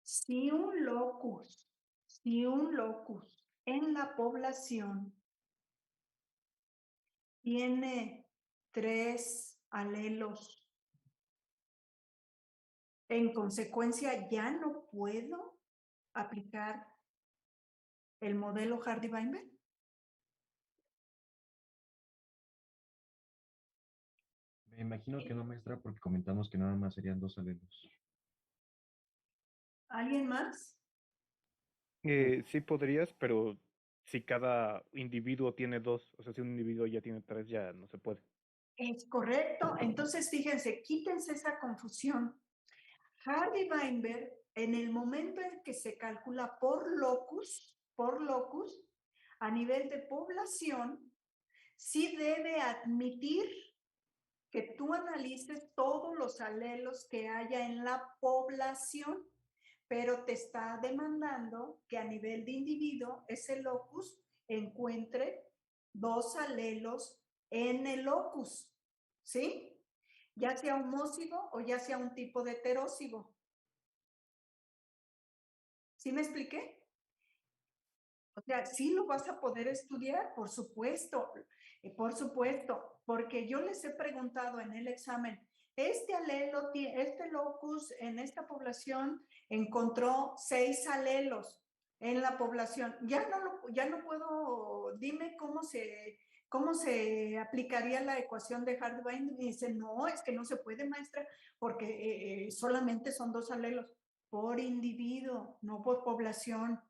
Si un locus en la población tiene 3 alelos, en consecuencia ya no puedo aplicar el modelo Hardy-Weinberg. Me imagino que no, maestra, porque comentamos que nada más serían 2 alelos. ¿Alguien más? Sí podrías, pero si cada individuo tiene 2, o sea, si un individuo ya tiene 3, ya no se puede. Es correcto. Entonces, fíjense, quítense esa confusión. Hardy-Weinberg, en el momento en que se calcula por locus, a nivel de población, sí debe admitir que tú analices todos los alelos que haya en la población, pero te está demandando que a nivel de individuo ese locus encuentre 2 alelos en el locus, ¿sí? Ya sea homózigo o ya sea un tipo de heterózigo. ¿Sí me expliqué? O sea, sí lo vas a poder estudiar, por supuesto, porque yo les he preguntado en el examen, este locus en esta población encontró 6 alelos en la población. Ya no puedo, dime cómo se aplicaría la ecuación de Hardy-Weinberg. Y dice, no, es que no se puede, maestra, porque solamente son 2 alelos por individuo, no por población,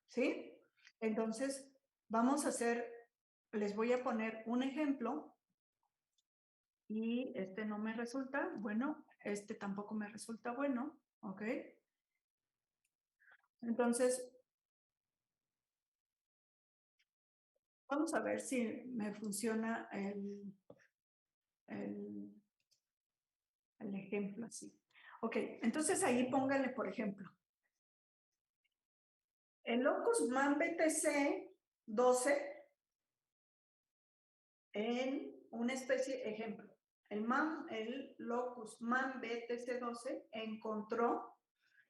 ¿sí? Entonces, les voy a poner un ejemplo y no me resulta bueno, tampoco me resulta bueno, ¿ok? Entonces, Vamos a ver si me funciona el ejemplo así. Ok, entonces ahí póngale, por ejemplo, el locus man BTC 12 en una especie, ejemplo, el locus man BTC 12 encontró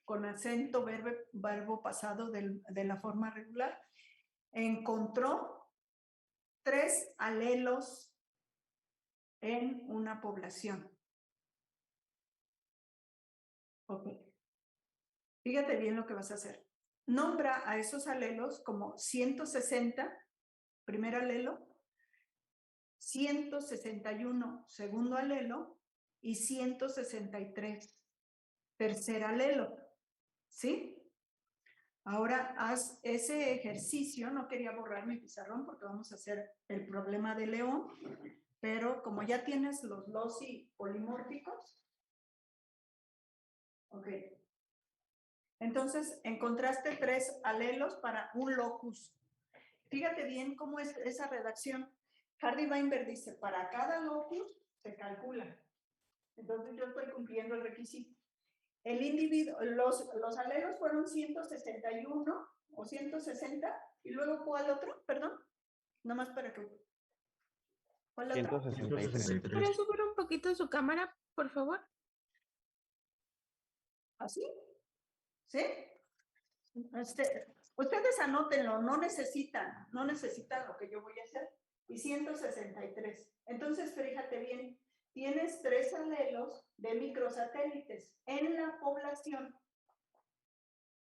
con acento verbo pasado de la forma regular, encontró 3 alelos en una población. Ok. Fíjate bien lo que vas a hacer. Nombra a esos alelos como 160, primer alelo, 161, segundo alelo, y 163, tercer alelo. ¿Sí? Ahora haz ese ejercicio. No quería borrar mi pizarrón porque vamos a hacer el problema de León, pero como ya tienes los loci polimórficos, ok. Entonces, encontraste 3 alelos para un locus. Fíjate bien cómo es esa redacción. Hardy-Weinberg dice, para cada locus se calcula. Entonces, yo estoy cumpliendo el requisito. El individuo, los alelos fueron 161 o 160, y luego, ¿cuál otro? Perdón, nomás para que... ¿Cuál otro? 163. ¿Puede subir un poquito su cámara, por favor? ¿Así? ¿Sí? Ustedes anótenlo, no necesitan lo que yo voy a hacer. Y 163. Entonces, fíjate bien, tienes 3 alelos de microsatélites en la población.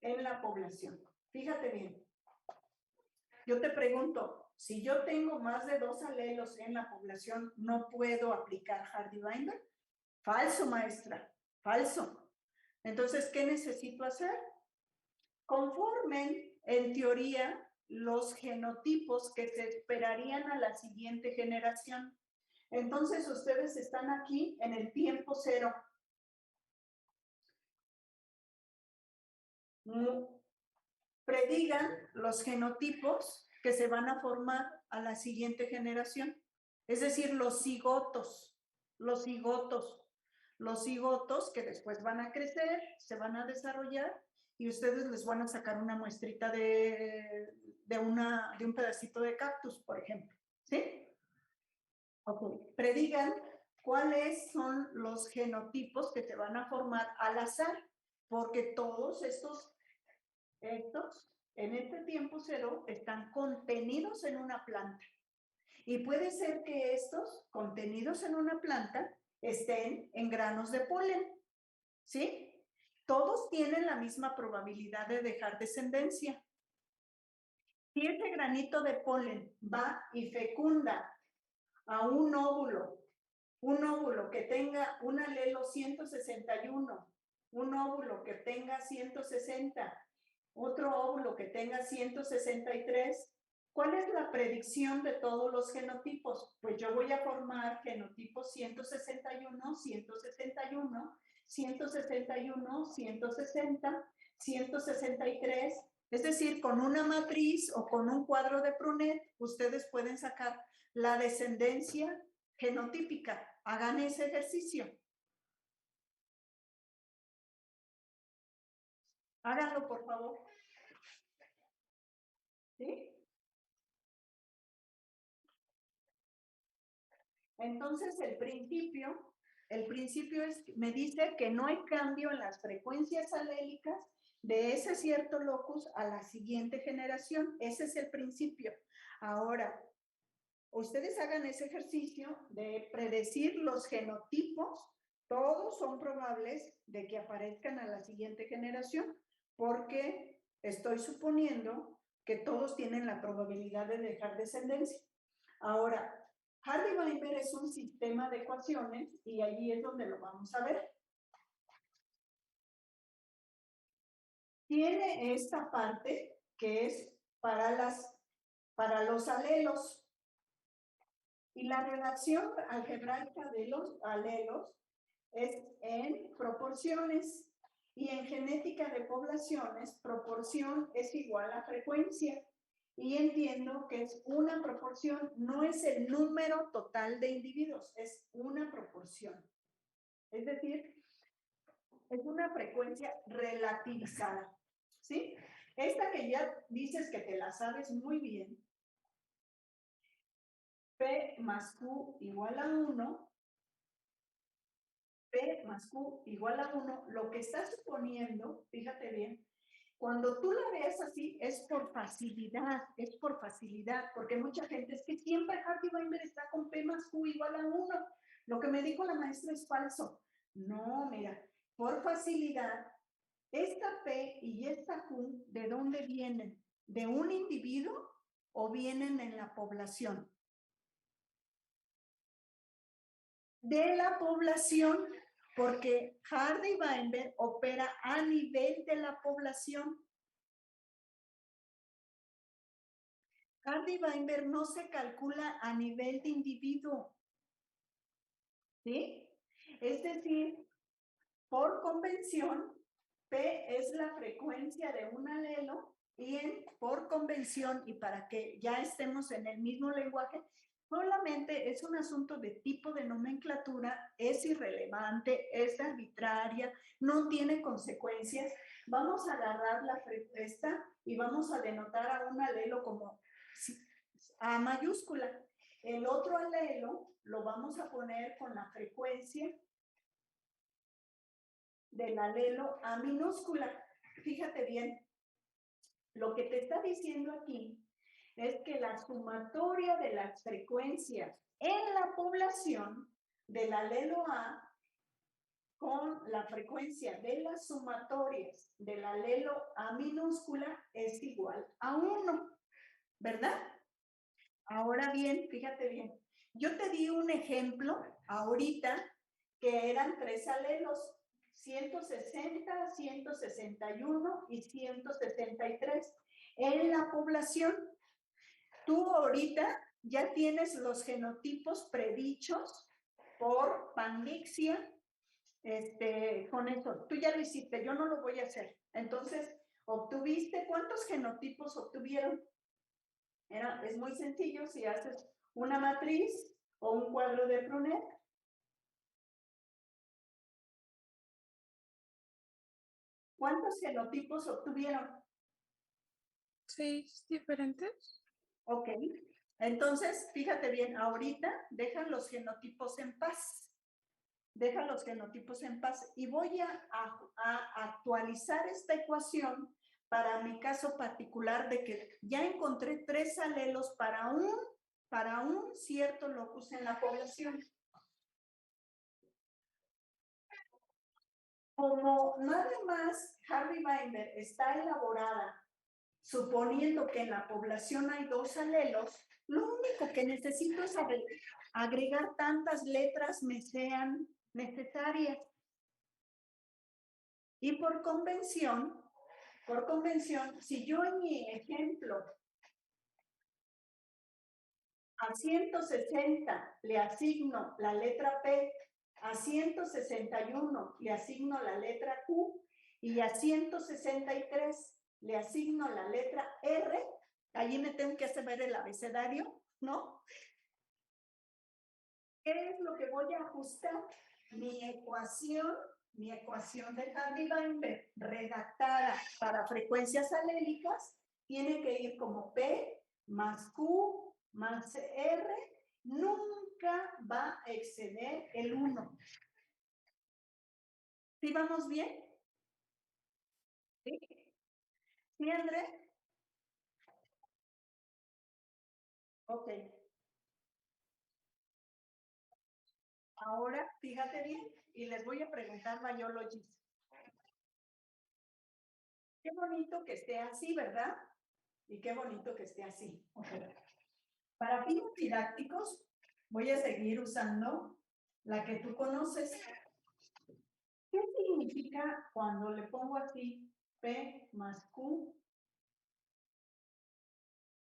En la población. Fíjate bien. Yo te pregunto, si yo tengo más de 2 alelos en la población, ¿no puedo aplicar Hardy-Weinberg? Falso, maestra, falso. Entonces, ¿qué necesito hacer? Conformen, en teoría, los genotipos que se esperarían a la siguiente generación. Entonces, ustedes están aquí en el tiempo cero. Predigan los genotipos que se van a formar a la siguiente generación. Es decir, los cigotos que después van a crecer, se van a desarrollar, y ustedes les van a sacar una muestrita de un pedacito de cactus, por ejemplo. ¿Sí? Ok. Predigan cuáles son los genotipos que se van a formar al azar, porque todos estos en este tiempo cero están contenidos en una planta. Y puede ser que estos contenidos en una planta estén en granos de polen. ¿Sí? Todos tienen la misma probabilidad de dejar descendencia. Si ese granito de polen va y fecunda a un óvulo que tenga un alelo 161, un óvulo que tenga 160, otro óvulo que tenga 163, ¿cuál es la predicción de todos los genotipos? Pues yo voy a formar genotipos 161, 161, 161, 160, 163. Es decir, con una matriz o con un cuadro de Prunet, ustedes pueden sacar la descendencia genotípica. Hagan ese ejercicio. Háganlo, por favor. ¿Sí? Entonces, el principio me dice que no hay cambio en las frecuencias alélicas de ese cierto locus a la siguiente generación. Ese es el principio. Ahora, ustedes hagan ese ejercicio de predecir los genotipos. Todos son probables de que aparezcan a la siguiente generación, porque estoy suponiendo que todos tienen la probabilidad de dejar descendencia. Ahora, Hardy-Weinberg es un sistema de ecuaciones y allí es donde lo vamos a ver. Tiene esta parte que es para los alelos. Y la relación algebraica de los alelos es en proporciones. Y en genética de poblaciones, proporción es igual a frecuencia. y entiendo que es una proporción, no es el número total de individuos, es una proporción. Es decir, es una frecuencia relativizada, ¿sí? Esta que ya dices que te la sabes muy bien, P más Q igual a 1, P más Q igual a 1, lo que está suponiendo, fíjate bien, cuando tú la ves así, es por facilidad, porque mucha gente es que siempre Hardy Weinberg está con P más Q igual a 1. Lo que me dijo la maestra es falso. No, mira, por facilidad, esta P y esta Q, ¿de dónde vienen? ¿De un individuo o vienen en la población? De la población, porque Hardy Weinberg opera a nivel de la población. Hardy Weinberg no se calcula a nivel de individuo, ¿sí? Es decir, por convención, P es la frecuencia de un alelo y por convención, y para que ya estemos en el mismo lenguaje, solamente es un asunto de tipo de nomenclatura, es irrelevante, es arbitraria, no tiene consecuencias. Vamos a agarrar esta y vamos a denotar a un alelo como A mayúscula. El otro alelo lo vamos a poner con la frecuencia del alelo A minúscula. Fíjate bien, lo que te está diciendo aquí es que la sumatoria de las frecuencias en la población del alelo A con la frecuencia de las sumatorias del alelo A minúscula es igual a 1, ¿verdad? Ahora bien, fíjate bien, yo te di un ejemplo ahorita que eran 3 alelos, 160, 161 y 163 en la población. Tú ahorita ya tienes los genotipos predichos por Panmixia, con eso. Tú ya lo hiciste, yo no lo voy a hacer. Entonces, obtuviste, ¿cuántos genotipos obtuvieron? Es muy sencillo si haces una matriz o un cuadro de Brunet. ¿Cuántos genotipos obtuvieron? 6 diferentes. Ok. Entonces, fíjate bien, ahorita dejan los genotipos en paz. Deja los genotipos en paz y voy a actualizar esta ecuación para mi caso particular de que ya encontré 3 alelos para un cierto locus en la población. Como nada más Hardy Weinberg está elaborada suponiendo que en la población hay 2 alelos, lo único que necesito es agregar tantas letras me sean necesarias. Y por convención, si yo en mi ejemplo a 160 le asigno la letra P, a 161 le asigno la letra Q y a 163 le asigno la letra R, allí me tengo que hacer ver el abecedario, ¿no? ¿Qué es lo que voy a ajustar? Mi ecuación de Hardy Weinberg redactada para frecuencias alélicas tiene que ir como P más Q más R, nunca va a exceder el 1. ¿Sí vamos bien? ¿Sí? ¿Sí, André? Ok. Ahora, fíjate bien, y les voy a preguntar biologist. Qué bonito que esté así, ¿verdad? Y qué bonito que esté así. Okay. Para fines didácticos, voy a seguir usando la que tú conoces. ¿Qué significa cuando le pongo así P más Q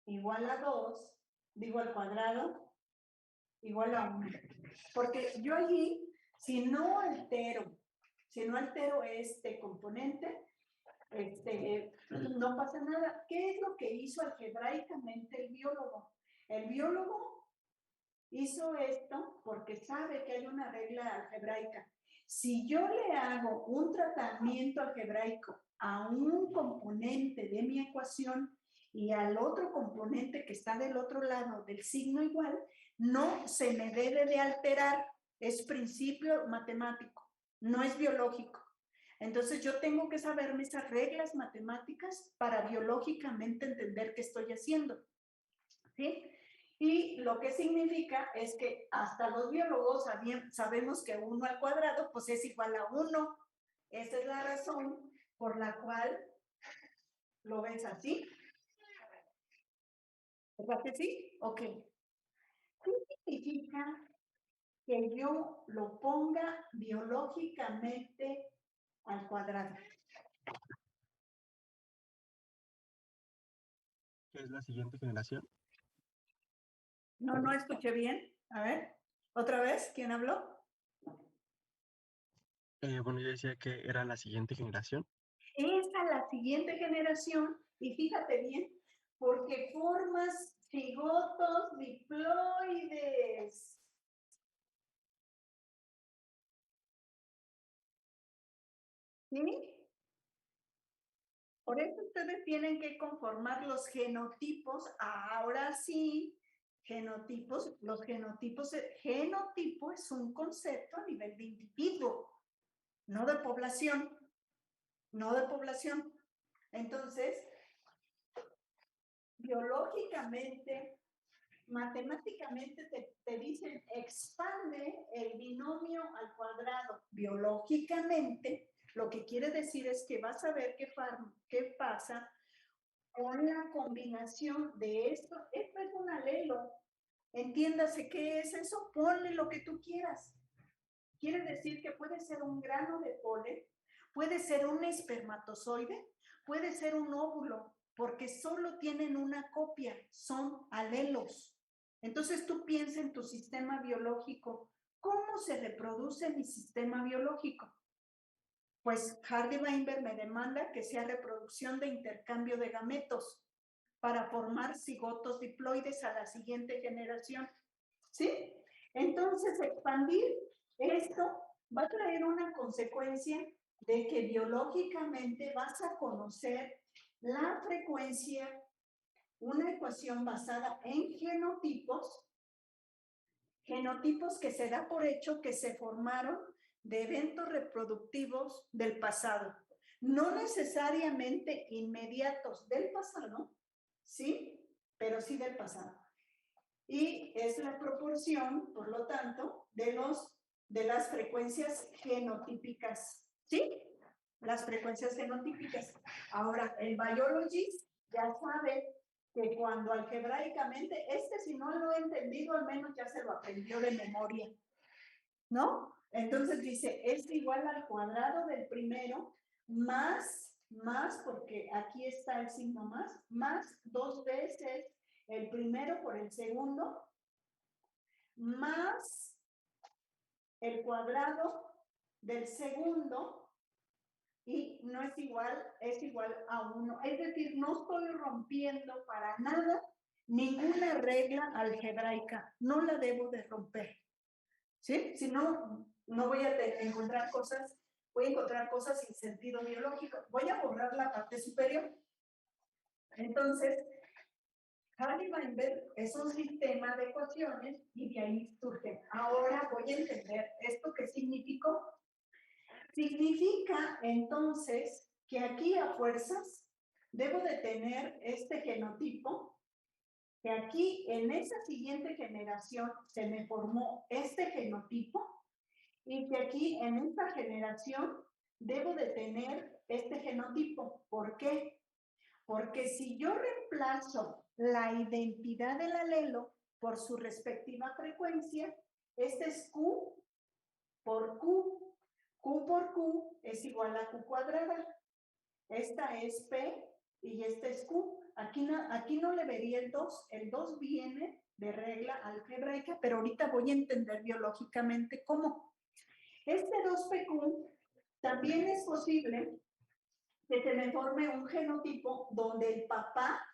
igual a 2, digo al cuadrado, igual a 1? Porque yo allí, si no altero este componente, no pasa nada. ¿Qué es lo que hizo algebraicamente el biólogo? El biólogo hizo esto porque sabe que hay una regla algebraica. Si yo le hago un tratamiento algebraico a un componente de mi ecuación y al otro componente que está del otro lado del signo igual, no se me debe de alterar. Es principio matemático, no es biológico. Entonces yo tengo que saberme esas reglas matemáticas para biológicamente entender qué estoy haciendo. ¿Sí? Y lo que significa es que hasta los biólogos sabemos que 1 al cuadrado pues es igual a 1. Esa es la razón por la cual lo ves así. ¿Verdad que sí? Ok. ¿Qué significa que yo lo ponga biológicamente al cuadrado? ¿Qué es la siguiente generación? No escuché bien. A ver, otra vez, ¿quién habló? Bueno, yo decía que era la siguiente generación. Esa la siguiente generación, y fíjate bien, porque formas cigotos diploides. ¿Sí? Por eso ustedes tienen que conformar los genotipos. Ahora sí, genotipos, genotipo es un concepto a nivel de individuo, no de población, Entonces, biológicamente, matemáticamente te dicen expande el binomio al cuadrado. Biológicamente, lo que quiere decir es que vas a ver qué pasa con la combinación de esto. Esto es un alelo. Entiéndase qué es eso, ponle lo que tú quieras. Quiere decir que puede ser un grano de polen, puede ser un espermatozoide, puede ser un óvulo, porque solo tienen una copia, son alelos. Entonces tú piensa en tu sistema biológico. ¿Cómo se reproduce mi sistema biológico? Pues Hardy Weinberg me demanda que sea reproducción de intercambio de gametos para formar cigotos diploides a la siguiente generación. ¿Sí? Entonces, expandir esto va a traer una consecuencia de que biológicamente vas a conocer la frecuencia, una ecuación basada en genotipos que se da por hecho que se formaron de eventos reproductivos del pasado, no necesariamente inmediatos del pasado, ¿sí? Pero sí del pasado. Y es la proporción, por lo tanto, de las frecuencias genotípicas, ¿sí? Las frecuencias genotípicas. Ahora, el biologist ya sabe que cuando algebraicamente, si no lo he entendido, al menos ya se lo aprendió de memoria, ¿no? Entonces dice, es igual al cuadrado del primero más, porque aquí está el signo más 2 veces el primero por el segundo, más el cuadrado del segundo, y no es igual, es igual a 1. Es decir, no estoy rompiendo para nada ninguna regla algebraica, no la debo de romper, ¿sí? Si no, no voy a encontrar cosas, voy a encontrar cosas sin sentido biológico. Voy a borrar la parte superior. Entonces, Hardy-Weinberg es un sistema de ecuaciones y de ahí surge. Ahora voy a entender esto qué significó. Significa entonces que aquí a fuerzas debo de tener este genotipo, que aquí en esa siguiente generación se me formó este genotipo y que aquí en esta generación debo de tener este genotipo. ¿Por qué? Porque si yo reemplazo la identidad del alelo por su respectiva frecuencia, este es Q por Q. Q por Q es igual a Q cuadrada. Esta es P y esta es Q. Aquí no le vería el 2. El 2 viene de regla algebraica, pero ahorita voy a entender biológicamente cómo. Este 2PQ también es posible que se me forme un genotipo donde el papá,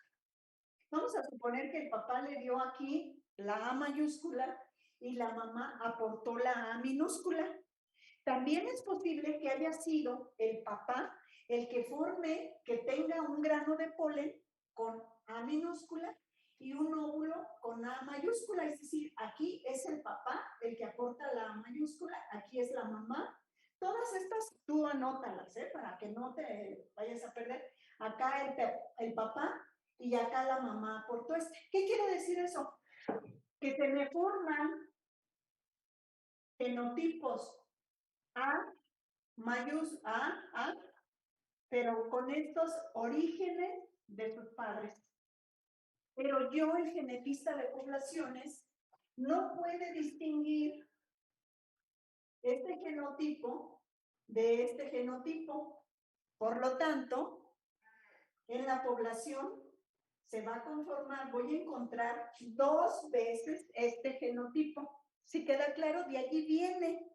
vamos a suponer que el papá le dio aquí la A mayúscula y la mamá aportó la A minúscula. También es posible que haya sido el papá el que forme, que tenga un grano de polen con A minúscula y un óvulo con A mayúscula, es decir, aquí es el papá el que aporta la A mayúscula, aquí es la mamá. Todas estas tú anótalas, para que no te vayas a perder. Acá el papá y acá la mamá aportó este. ¿Qué quiere decir eso? Que se me forman genotipos A A, pero con estos orígenes de sus padres. Pero yo, el genetista de poblaciones, no puede distinguir este genotipo de este genotipo. Por lo tanto, en la población se va a conformar, voy a encontrar 2 veces este genotipo. ¿Sí queda claro? De allí viene,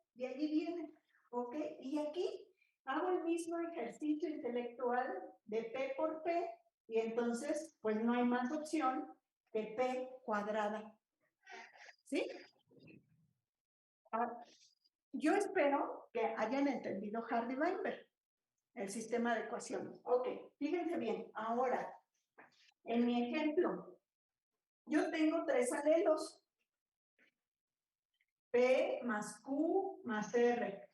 ¿ok? Y aquí hago el mismo ejercicio intelectual de P por P, y entonces, pues no hay más opción que P cuadrada. ¿Sí? Yo espero que hayan entendido Hardy-Weinberg, el sistema de ecuaciones. Ok, fíjense bien, ahora, en mi ejemplo, yo tengo 3 alelos, P más Q más R,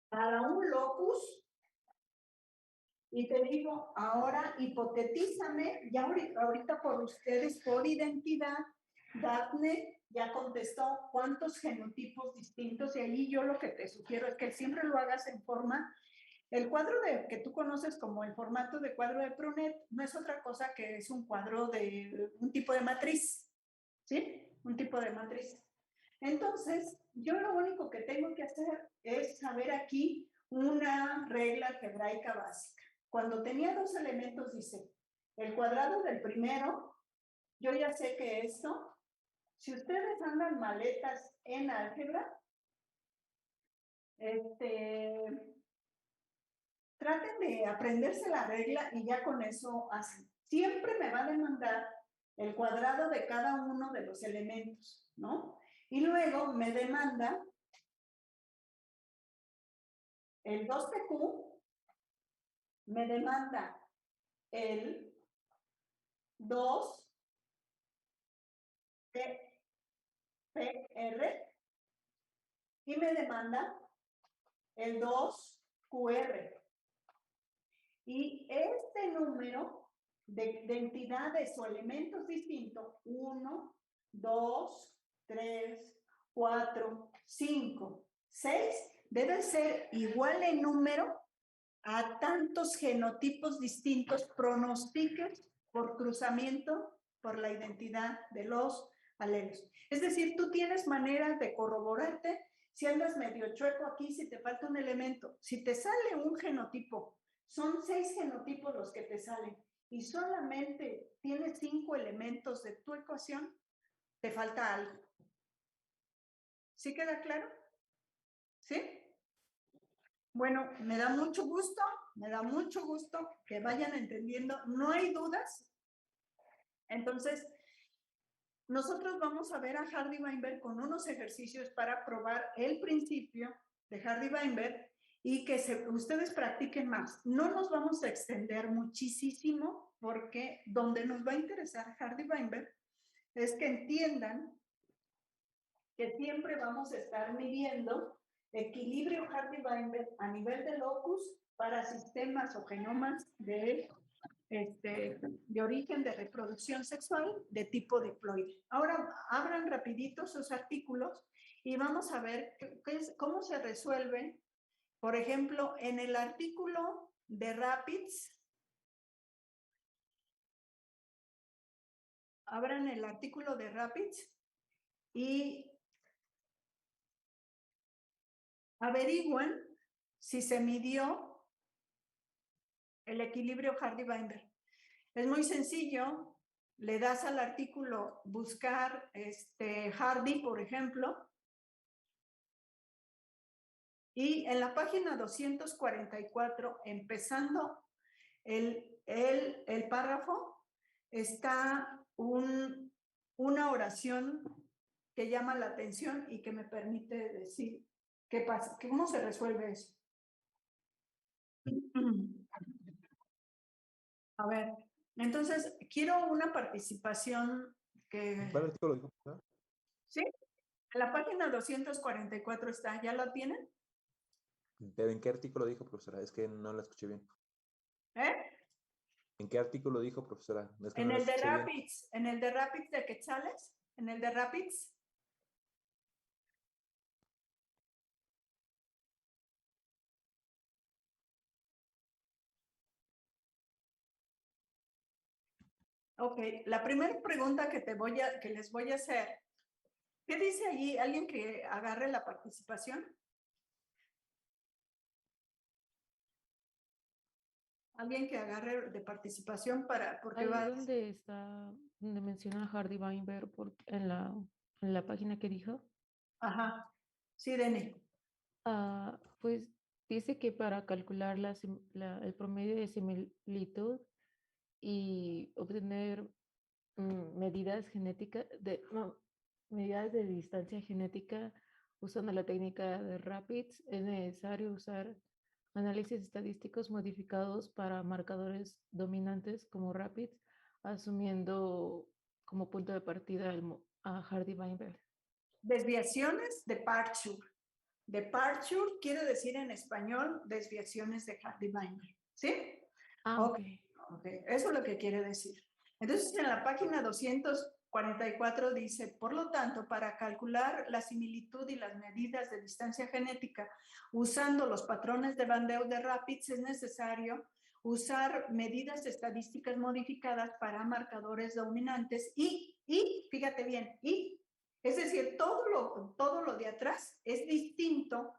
para un locus, y te digo, ahora hipotetízame, ya ahorita por ustedes, por identidad, Daphne ya contestó cuántos genotipos distintos, y ahí yo lo que te sugiero es que siempre lo hagas en forma. El cuadro que tú conoces como el formato de cuadro de Prunet no es otra cosa que es un cuadro de un tipo de matriz, ¿sí? Un tipo de matriz. Entonces, yo lo único que tengo que hacer es saber aquí una regla algebraica básica. Cuando tenía 2 elementos, dice, el cuadrado del primero, yo ya sé que esto, si ustedes andan maletas en álgebra, traten de aprenderse la regla y ya con eso hacen. Siempre me va a demandar el cuadrado de cada uno de los elementos, ¿no? Y luego me demanda el 2pq, me demanda el 2pr y me demanda el 2qr. Y este número de entidades o elementos distintos, 1, 2, 3, 4, 5, 6, debe ser igual en número a tantos genotipos distintos pronostiques por cruzamiento por la identidad de los alelos. Es decir, tú tienes maneras de corroborarte si andas medio chueco aquí, si te falta un elemento. Si te sale un genotipo, son 6 genotipos los que te salen, y solamente tienes 5 elementos de tu ecuación, te falta algo. ¿Sí queda claro? ¿Sí? Bueno, me da mucho gusto que vayan entendiendo. No hay dudas. Entonces, nosotros vamos a ver a Hardy-Weinberg con unos ejercicios para probar el principio de Hardy-Weinberg y que ustedes practiquen más. No nos vamos a extender muchísimo porque donde nos va a interesar Hardy-Weinberg es que entiendan que siempre vamos a estar midiendo equilibrio Hardy-Weinberg a nivel de locus para sistemas o genomas de origen de reproducción sexual de tipo diploide. Ahora abran rapidito sus artículos y vamos a ver cómo se resuelve. Por ejemplo, en el artículo de Rapids, abran el artículo de Rapids y averigüen si se midió el equilibrio Hardy-Weinberg. Es muy sencillo, le das al artículo buscar Hardy, por ejemplo, Y en la página 244, empezando el párrafo, está una oración que llama la atención y que me permite decir qué pasa, cómo se resuelve eso. A ver, entonces quiero una participación que... ¿Cuál artículo dijo? ¿Sí? En la página 244 está, ¿ya la tienen? ¿Pero en qué artículo dijo, profesora? Es que no la escuché bien. ¿Eh? ¿En qué artículo dijo, profesora? Es que En no la el de escuché bien. Rapids, en el de Rapids de Quetzales, en el de Rapids. Ok, la primera pregunta que les voy a hacer, ¿qué dice allí? ¿Alguien que agarre la participación? ¿Alguien que agarre de participación porque Ahí va? donde está, donde menciona Hardy Weinberg en la página que dijo, Ajá, sí, Deni. pues dice que para calcular el promedio de similitud y obtener medidas genéticas medidas de distancia genética usando la técnica de RAPIDS, es necesario usar análisis estadísticos modificados para marcadores dominantes como RAPIDS, asumiendo como punto de partida a Hardy-Weinberg. Desviaciones de Departure. Departure quiere decir en español desviaciones de Hardy-Weinberg, ¿sí? Ok. Ok, eso es lo que quiere decir. Entonces, en la página 244 dice, por lo tanto, para calcular la similitud y las medidas de distancia genética usando los patrones de bandeo de Rapids es necesario usar medidas estadísticas modificadas para marcadores dominantes y fíjate bien, es decir, todo lo de atrás es distinto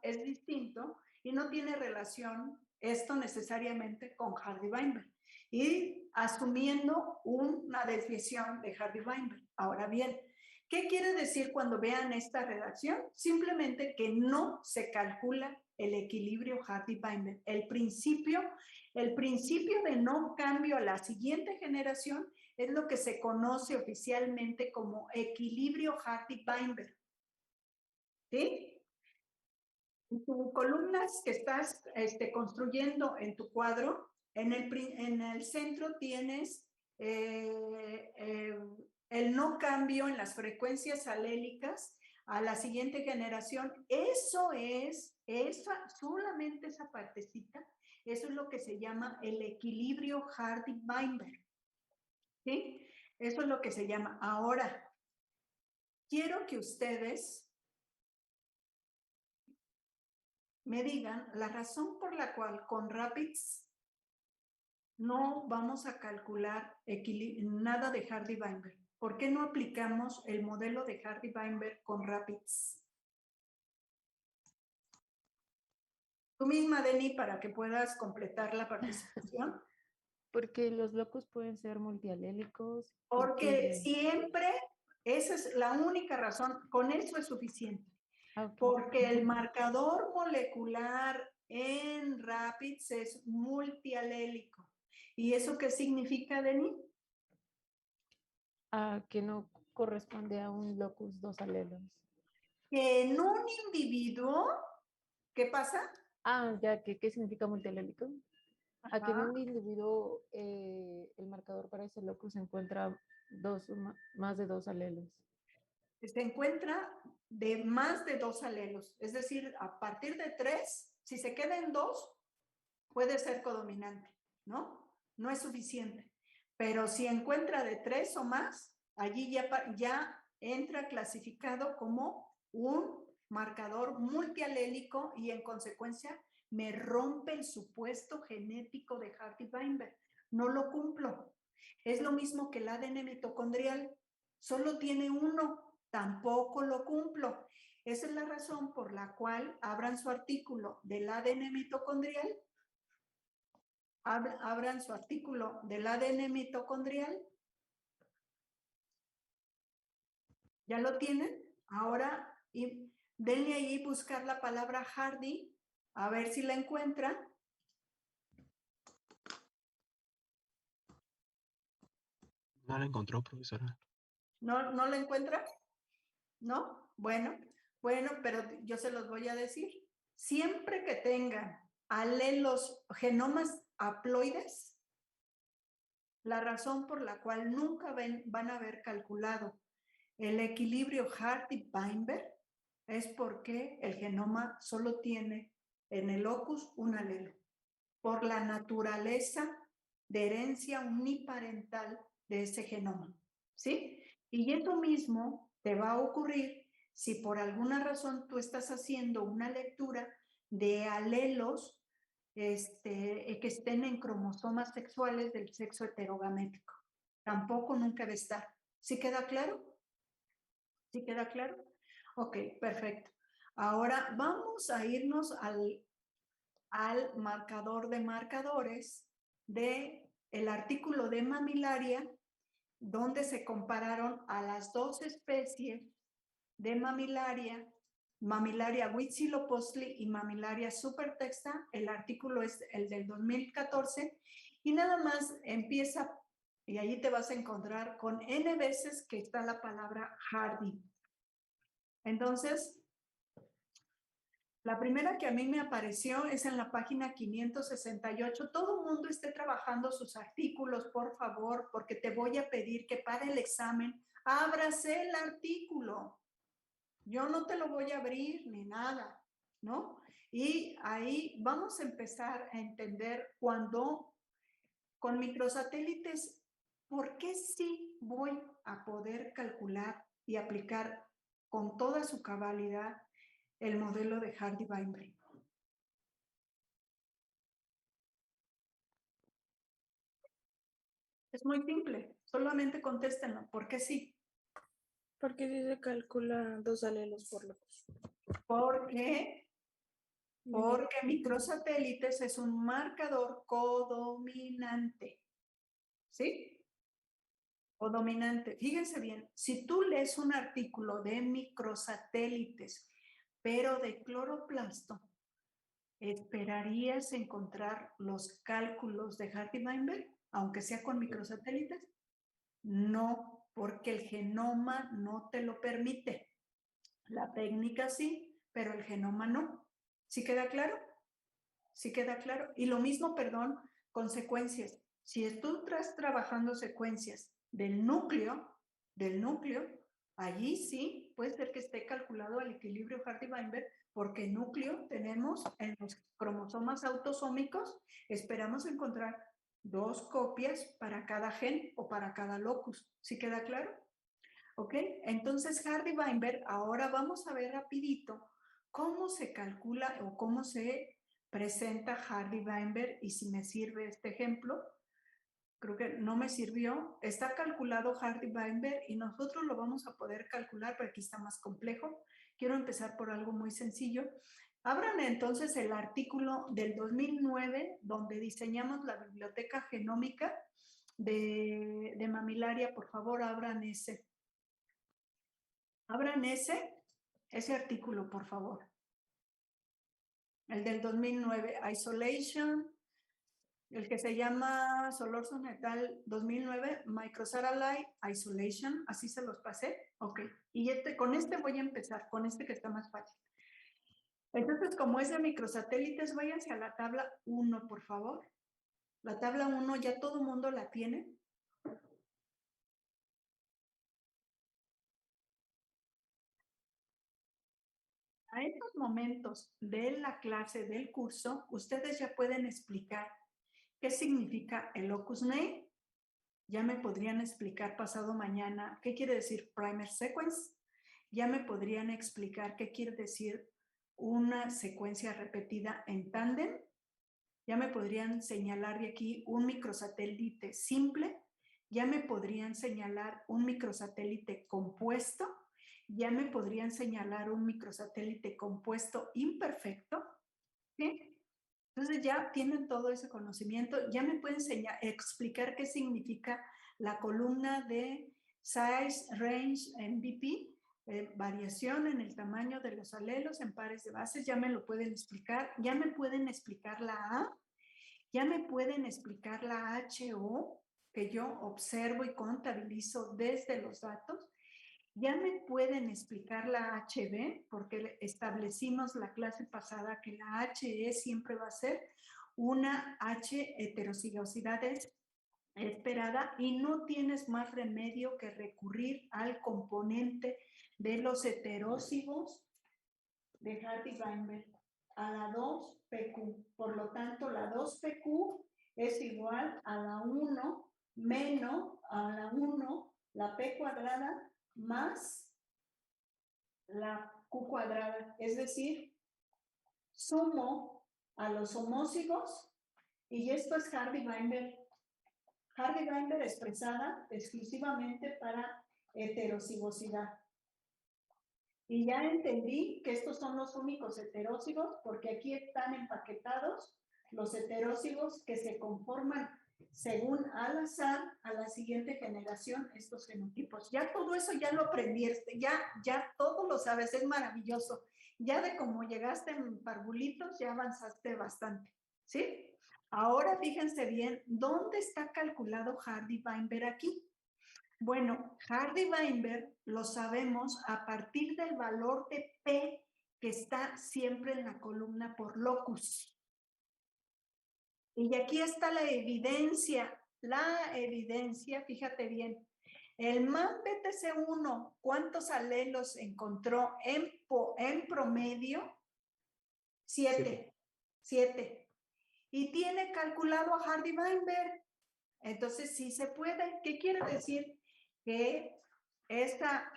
y no tiene relación esto necesariamente con Hardy-Weinberg y asumiendo una desviación de Hardy-Weinberg. Ahora bien, ¿qué quiere decir cuando vean esta redacción? Simplemente que no se calcula el equilibrio Hardy-Weinberg. El principio de no cambio a la siguiente generación es lo que se conoce oficialmente como equilibrio Hardy-Weinberg. ¿Sí? En tus columnas que estás construyendo en tu cuadro, en el centro tienes el no cambio en las frecuencias alélicas a la siguiente generación. Solamente esa partecita, eso es lo que se llama el equilibrio Hardy-Weinberg. ¿Sí? Eso es lo que se llama. Ahora, quiero que ustedes me digan la razón por la cual con Rapids no vamos a calcular nada de Hardy-Weinberg. ¿Por qué no aplicamos el modelo de Hardy-Weinberg con Rapids? Tú misma, Deni, para que puedas completar la participación. Porque los locos pueden ser multialélicos. Porque siempre, esa es la única razón, con eso es suficiente. Okay. Porque el marcador molecular en Rapids es multialélico. ¿Y eso qué significa, Deni? Que no corresponde a un locus dos alelos. Que en un individuo, ¿qué pasa? Ya, ¿qué significa multialélico? Ajá. A que en un individuo el marcador para ese locus se encuentra más de dos alelos. Se encuentra de más de dos alelos, es decir, a partir de 3, si se queda en 2, puede ser codominante, ¿no? No es suficiente. Pero si encuentra de 3 o más, allí ya entra clasificado como un marcador multialélico y en consecuencia me rompe el supuesto genético de Hardy-Weinberg. No lo cumplo. Es lo mismo que el ADN mitocondrial. Solo tiene uno. Tampoco lo cumplo. Esa es la razón por la cual abran su artículo del ADN mitocondrial. Abran su artículo del ADN mitocondrial. ¿Ya lo tienen? Ahora denle ahí buscar la palabra Hardy A ver si la encuentra. No la encontró, profesora. ¿No la encuentra? ¿No? Bueno, pero yo se los voy a decir. Siempre que tengan alelos, genomas haploides, la razón por la cual nunca van a haber calculado el equilibrio Hardy-Weinberg es porque el genoma solo tiene en el locus un alelo, por la naturaleza de herencia uniparental de ese genoma, ¿sí? Y eso mismo te va a ocurrir si por alguna razón tú estás haciendo una lectura de alelos que estén en cromosomas sexuales del sexo heterogamético. Tampoco nunca debe estar. ¿Sí queda claro? ¿Sí queda claro? Ok, perfecto. Ahora vamos a irnos al marcador de marcadores de el artículo de Mamillaria, donde se compararon a las dos especies de Mamillaria, Mamillaria huitzilopochtli y Mamillaria supertexta. El artículo es el del 2014 y nada más empieza, y ahí te vas a encontrar con N veces que está la palabra Hardy. Entonces, la primera que a mí me apareció es en la página 568. Todo el mundo esté trabajando sus artículos, por favor, porque te voy a pedir que para el examen ábrase el artículo. Yo no te lo voy a abrir ni nada, ¿no? Y ahí vamos a empezar a entender cuando con microsatélites, ¿por qué sí voy a poder calcular y aplicar con toda su cabalidad el modelo de Hardy-Weinberg? Es muy simple, solamente contéstenlo, ¿por qué sí? Porque si se calcula 2 alelos por locus. ¿Por qué? Porque microsatélites es un marcador codominante, ¿sí? Codominante. Fíjense bien, si tú lees un artículo de microsatélites, pero de cloroplasto, ¿esperarías encontrar los cálculos de Hardy-Weinberg, aunque sea con microsatélites? No, porque el genoma no te lo permite. La técnica sí, pero el genoma no. ¿Sí queda claro? ¿Sí queda claro? Y lo mismo, perdón, con secuencias. Si tú estás trabajando secuencias del núcleo, allí sí puede ser que esté calculado el equilibrio Hardy-Weinberg, porque núcleo tenemos en los cromosomas autosómicos, esperamos encontrar 2 copias para cada gen o para cada locus. ¿Sí queda claro? ¿Ok? Entonces, Hardy-Weinberg, ahora vamos a ver rapidito cómo se calcula o cómo se presenta Hardy-Weinberg, y si me sirve este ejemplo. Creo que no me sirvió. Está calculado Hardy-Weinberg y nosotros lo vamos a poder calcular, pero aquí está más complejo. Quiero empezar por algo muy sencillo. Abran entonces el artículo del 2009, donde diseñamos la biblioteca genómica de Mamillaria. Por favor, abran ese. Abran ese artículo, por favor. El del 2009, Isolation, el que se llama Solorson et al. 2009, Microsatellite Isolation, así se los pasé. Ok, y con este voy a empezar, con este que está más fácil. Entonces, como es de microsatélites, váyanse a la tabla 1, por favor. La tabla 1 ya todo el mundo la tiene. A estos momentos de la clase del curso, ustedes ya pueden explicar qué significa el locus name. Ya me podrían explicar pasado mañana qué quiere decir primer sequence. Ya me podrían explicar qué quiere decir una secuencia repetida en tándem. Ya me podrían señalar de aquí un microsatélite simple. Ya me podrían señalar un microsatélite compuesto. Ya me podrían señalar un microsatélite compuesto imperfecto. ¿Sí? Entonces ya tienen todo ese conocimiento, ya me pueden explicar qué significa la columna de Size Range MVP, variación en el tamaño de los alelos en pares de bases, ya me lo pueden explicar, ya me pueden explicar la A, ya me pueden explicar la HO, que yo observo y contabilizo desde los datos, ya me pueden explicar la HB, porque establecimos la clase pasada que la HE siempre va a ser una H heterocigosidad esperada y no tienes más remedio que recurrir al componente de los heterócigos de Hardy-Weinberg a la 2PQ. Por lo tanto, la 2PQ es igual a la 1 menos a la 1, la P cuadrada más la Q cuadrada. Es decir, sumo a los homócigos y esto es Hardy-Weinberg. Hardy-Weinberg expresada exclusivamente para heterocigosidad. Y ya entendí que estos son los únicos heterócigos porque aquí están empaquetados los heterócigos que se conforman según al azar a la siguiente generación estos genotipos. Ya todo eso ya lo aprendiste, ya todo lo sabes, es maravilloso. Ya de cómo llegaste en parvulitos ya avanzaste bastante, ¿sí? Ahora fíjense bien, ¿dónde está calculado Hardy-Weinberg aquí? Bueno, Hardy-Weinberg lo sabemos a partir del valor de P que está siempre en la columna por locus. Y aquí está la evidencia, fíjate bien. El MAN-BTC1, ¿cuántos alelos encontró en promedio? 7. Y tiene calculado a Hardy-Weinberg. Entonces sí se puede. ¿Qué quiere decir? Que esa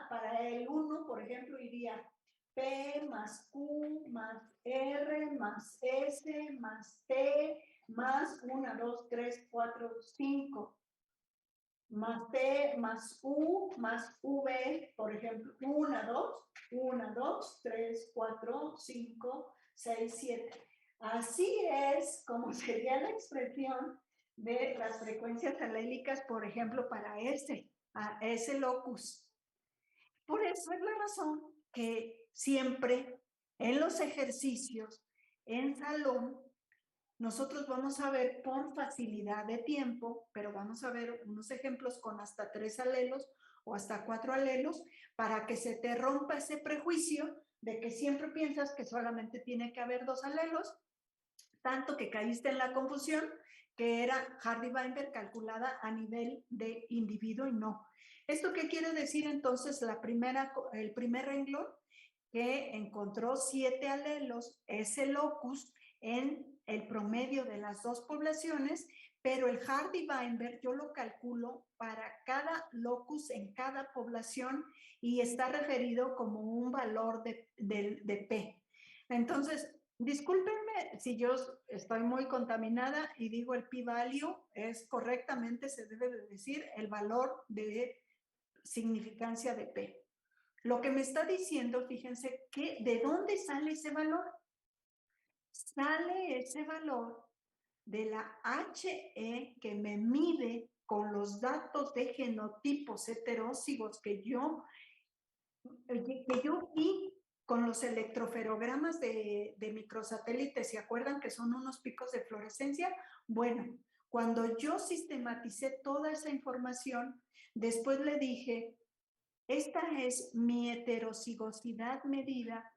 para el 1, por ejemplo, iría P más Q más R más S más T más 1, 2, 3, 4, 5 más T más U más V, por ejemplo, 1, 2, 3, 4, 5, 6, 7. Así es como sería la expresión de las frecuencias alélicas, por ejemplo, para ese locus. Por eso es la razón que siempre en los ejercicios, en salón, nosotros vamos a ver por facilidad de tiempo, pero vamos a ver unos ejemplos con hasta 3 alelos o hasta 4 alelos para que se te rompa ese prejuicio de que siempre piensas que solamente tiene que haber 2 alelos, tanto que caíste en la confusión que era Hardy-Weinberg calculada a nivel de individuo y no. ¿Esto qué quiere decir entonces? El primer renglón que encontró 7 alelos, ese locus en el promedio de las 2 poblaciones, pero el Hardy-Weinberg yo lo calculo para cada locus en cada población y está referido como un valor de P. Entonces, discúlpenme si yo estoy muy contaminada y digo el p-value, es correctamente, se debe de decir el valor de significancia de P. Lo que me está diciendo, fíjense, que ¿de dónde sale ese valor? Sale ese valor de la HE que me mide con los datos de genotipos heterócigos que yo vi con los electroferogramas de microsatélites. ¿Se acuerdan que son unos picos de fluorescencia? Bueno, cuando yo sistematicé toda esa información, después le dije, esta es mi heterocigosidad medida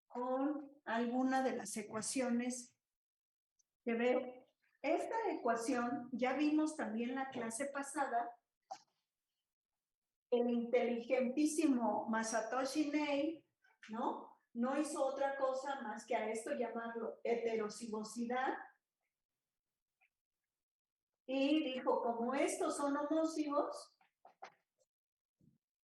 con alguna de las ecuaciones que veo. Esta ecuación ya vimos también la clase pasada. El inteligentísimo Masatoshi Nei, ¿no? No hizo otra cosa más que a esto llamarlo heterocigosidad. Y dijo, como estos son homócigos,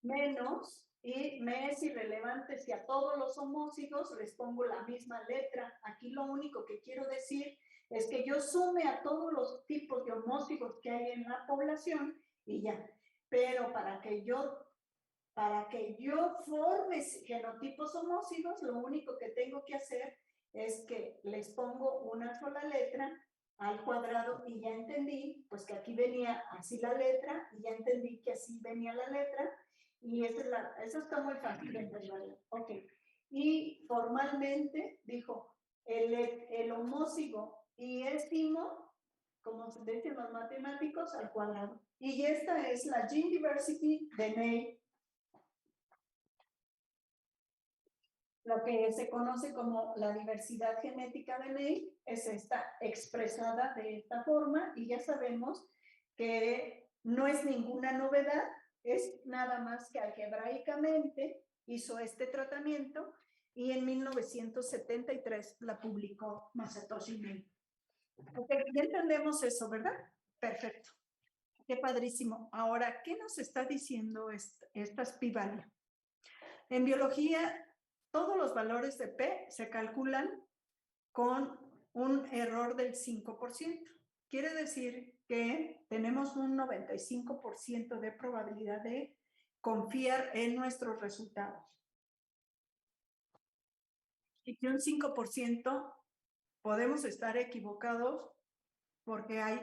menos, y me es irrelevante si a todos los homócigos les pongo la misma letra. Aquí lo único que quiero decir es que yo sume a todos los tipos de homócigos que hay en la población y ya. Pero para que yo forme genotipos homócigos, lo único que tengo que hacer es que les pongo una sola letra al cuadrado y ya entendí, pues que aquí venía así la letra y ya entendí que así venía la letra Y eso está muy fácil de entender. Ok. Y formalmente dijo el homósigo y ésimo, como se dicen los matemáticos, al cuadrado. Y esta es la Gene Diversity de May, lo que se conoce como la diversidad genética de May, es esta expresada de esta forma, y ya sabemos que no es ninguna novedad, es nada más que algebraicamente hizo este tratamiento y en 1973 la publicó Masatoshi May. Okay, ya entendemos eso, ¿verdad? Perfecto. Qué padrísimo. Ahora, ¿qué nos está diciendo estas p-value? En biología, todos los valores de P se calculan con un error del 5%. Quiere decir que tenemos un 95% de probabilidad de confiar en nuestros resultados. Y que un 5% podemos estar equivocados porque hay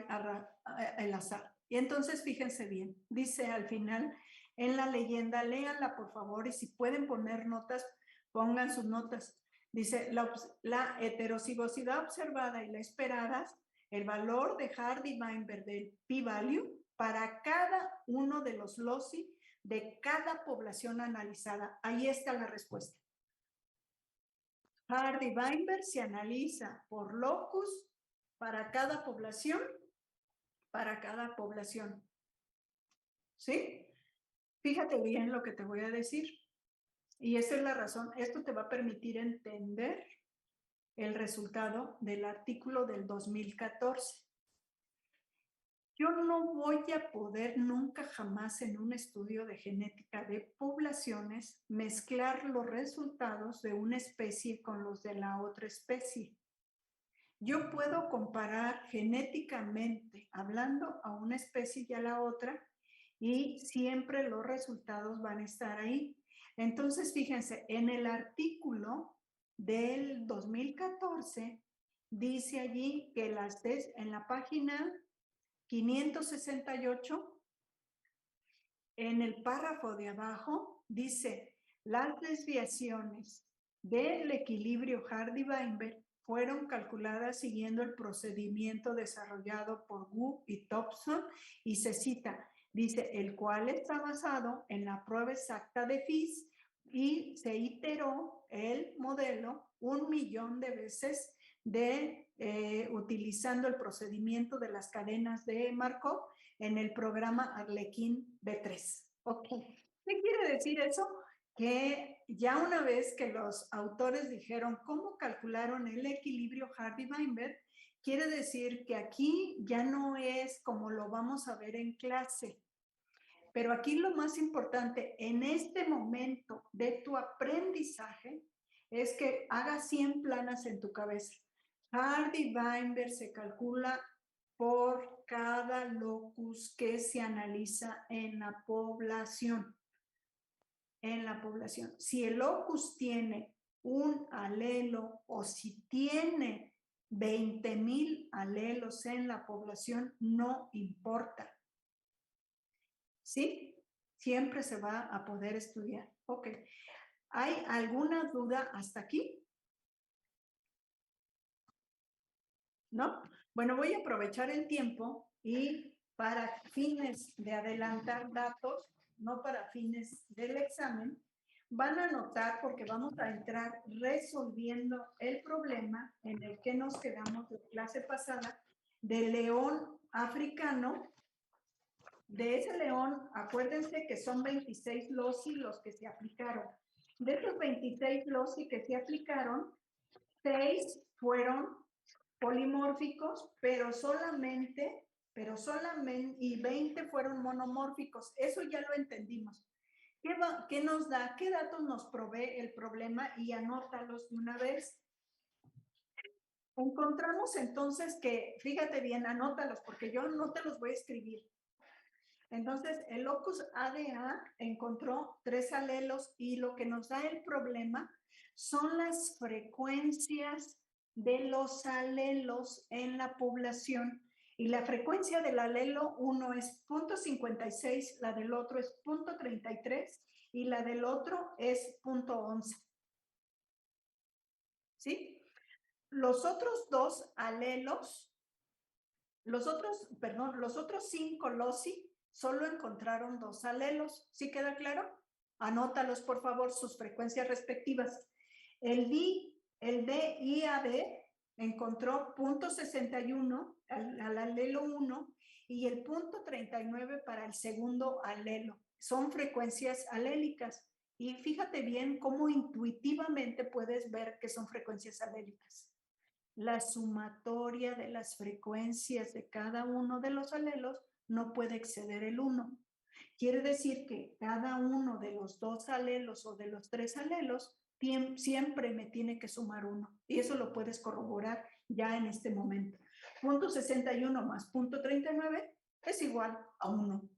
el azar. Y entonces fíjense bien, dice al final en la leyenda, léanla por favor, y si pueden poner notas, pongan sus notas. Dice, la heterocigosidad observada y la esperada, el valor de Hardy-Weinberg del p-value para cada uno de los loci de cada población analizada. Ahí está la respuesta. Hardy-Weinberg se analiza por locus para cada población, ¿sí? Fíjate bien lo que te voy a decir. Y esa es la razón. Esto te va a permitir entender el resultado del artículo del 2014. Yo no voy a poder nunca jamás en un estudio de genética de poblaciones mezclar los resultados de una especie con los de la otra especie. Yo puedo comparar genéticamente, hablando a una especie y a la otra, y siempre los resultados van a estar ahí. Entonces, fíjense, en el artículo del 2014, dice allí que en la página 568, en el párrafo de abajo, dice, las desviaciones del equilibrio Hardy-Weinberg fueron calculadas siguiendo el procedimiento desarrollado por Wu y Thompson, y se cita, dice, el cual está basado en la prueba exacta de Fish, y se iteró el modelo 1.000.000 de veces utilizando el procedimiento de las cadenas de Markov en el programa Arlequín B3. Ok, ¿qué quiere decir eso? Que ya una vez que los autores dijeron cómo calcularon el equilibrio Hardy-Weinberg, quiere decir que aquí ya no es como lo vamos a ver en clase. Pero aquí lo más importante en este momento de tu aprendizaje es que hagas 100 planas en tu cabeza. Hardy-Weinberg se calcula por cada locus que se analiza en la población. Si el locus tiene un alelo o si tiene 20,000 alelos en la población, no importa. ¿Sí? Siempre se va a poder estudiar. Ok. ¿Hay alguna duda hasta aquí? ¿No? Bueno, voy a aprovechar el tiempo y para fines de adelantar datos, no para fines del examen, van a anotar porque vamos a entrar resolviendo el problema en el que nos quedamos de clase pasada del león africano. De ese león, acuérdense que son 26 loci los que se aplicaron. De esos 26 loci que se aplicaron, 6 fueron polimórficos, pero solamente, y 20 fueron monomórficos. Eso ya lo entendimos. ¿Qué nos da? ¿Qué datos nos provee el problema? Y anótalos de una vez. Encontramos entonces que, fíjate bien, anótalos, porque yo no te los voy a escribir. Entonces, el locus ADA encontró 3 alelos y lo que nos da el problema son las frecuencias de los alelos en la población Y la frecuencia del alelo 1 es 0.56, la del otro es 0.33 y la del otro es 0.11. ¿Sí? Los otros dos alelos, los otros 5 loci solo encontraron 2 alelos. ¿Sí queda claro? Anótalos, por favor, sus frecuencias respectivas. El DIAB encontró 0.61 al alelo 1 y el 0.39 para el segundo alelo. Son frecuencias alélicas. Y fíjate bien cómo intuitivamente puedes ver que son frecuencias alélicas. La sumatoria de las frecuencias de cada uno de los alelos no puede exceder el 1. Quiere decir que cada uno de los 2 alelos o de los 3 alelos siempre me tiene que sumar 1. Y eso lo puedes corroborar ya en este momento. 0.61 más 0.39 es igual a 1.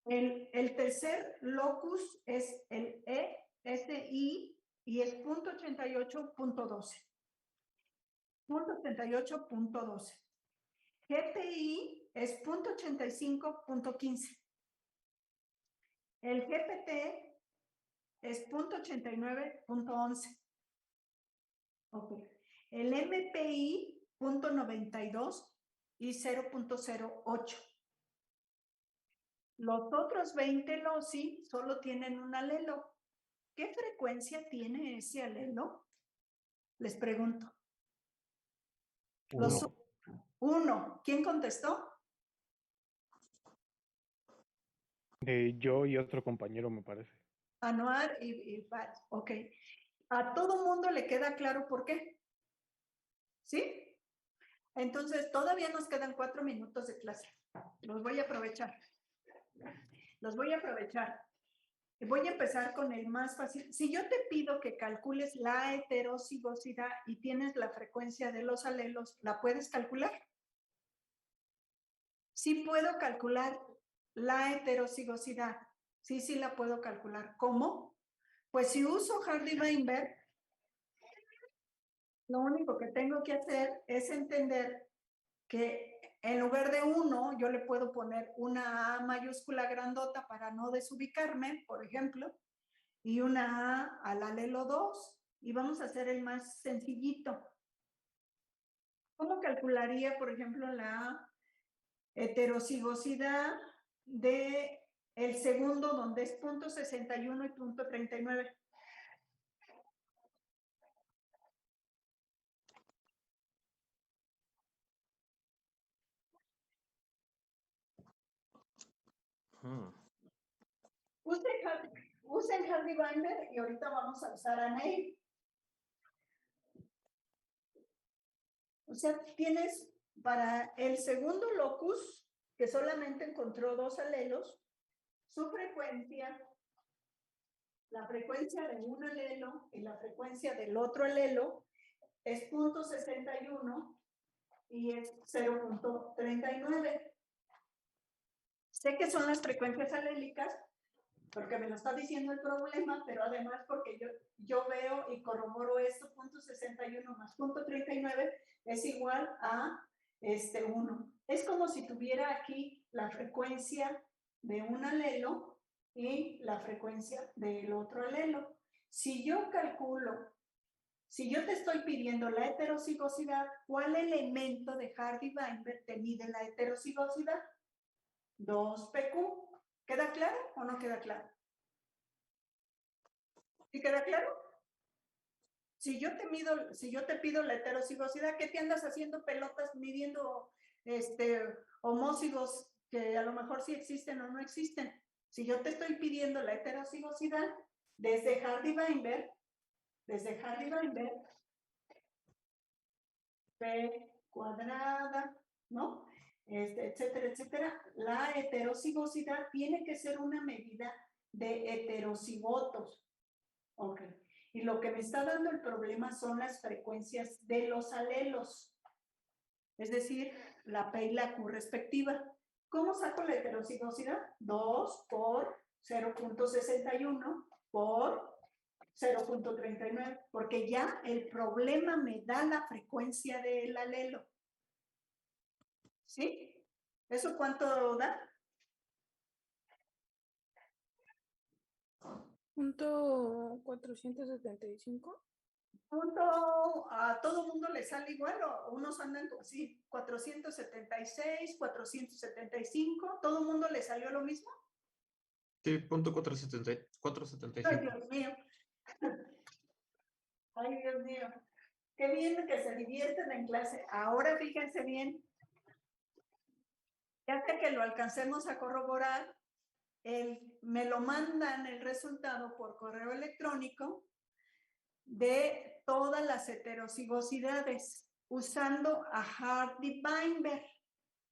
El tercer locus es el ESI y es 0.88.12. 0.88.12. GPI es 0.85.15. El GPT es 0.89.11. Okay. El MPI 0.92 y 0.08. Los otros 20 loci solo tienen un alelo. ¿Qué frecuencia tiene ese alelo? Les pregunto. Uno. ¿Quién contestó? Yo y otro compañero, me parece. Anuar y Fats. Ok. A todo mundo le queda claro por qué. ¿Sí? Entonces, todavía nos quedan 4 minutos de clase. Los voy a aprovechar. Voy a empezar con el más fácil. Si yo te pido que calcules la heterocigosidad y tienes la frecuencia de los alelos, ¿la puedes calcular? Sí puedo calcular la heterocigosidad. Sí la puedo calcular. ¿Cómo? Pues si uso Hardy-Weinberg, lo único que tengo que hacer es entender que en lugar de 1, yo le puedo poner una A mayúscula grandota para no desubicarme, por ejemplo, y una A al alelo 2, y vamos a hacer el más sencillito. ¿Cómo calcularía, por ejemplo, la heterocigosidad de el segundo, donde es 0.61 y 0.39? Usen Hardy-Weinberg y ahorita vamos a usar a Neil. O sea, tienes para el segundo locus, que solamente encontró 2 alelos, su frecuencia, la frecuencia de un alelo y la frecuencia del otro alelo es 0.61 y es 0.39. Sé que son las frecuencias alélicas porque me lo está diciendo el problema, pero además porque yo veo y corroboro esto, 0.61 más 0.39 es igual a 1. Es como si tuviera aquí la frecuencia de un alelo y la frecuencia del otro alelo. Si yo calculo, si yo te estoy pidiendo la heterocigosidad, ¿cuál elemento de Hardy-Weinberg te mide la heterocigosidad? 2PQ. ¿Queda claro o no queda claro? ¿Sí queda claro? Si yo te pido la heterocigosidad, ¿qué te andas haciendo pelotas midiendo homócigos que a lo mejor sí existen o no existen? Si yo te estoy pidiendo la heterocigosidad desde Hardy-Weinberg, P cuadrada, ¿no? Etcétera, etcétera. La heterocigosidad tiene que ser una medida de heterocigotos. Ok. Y lo que me está dando el problema son las frecuencias de los alelos. Es decir, la P y la Q respectiva. ¿Cómo saco la heterocigosidad? 2 por 0.61 por 0.39, porque ya el problema me da la frecuencia del alelo. ¿Sí? ¿Eso cuánto da? Punto 475. Punto, a todo mundo le sale igual o unos andan así, 476, 475, ¿todo mundo le salió lo mismo? Sí, punto 475. Ay, Dios mío. Ay, Dios mío. Qué bien que se divierten en clase. Ahora fíjense bien, ya que lo alcancemos a corroborar, me lo mandan el resultado por correo electrónico de todas las heterocigosidades usando a Hardy-Weinberg.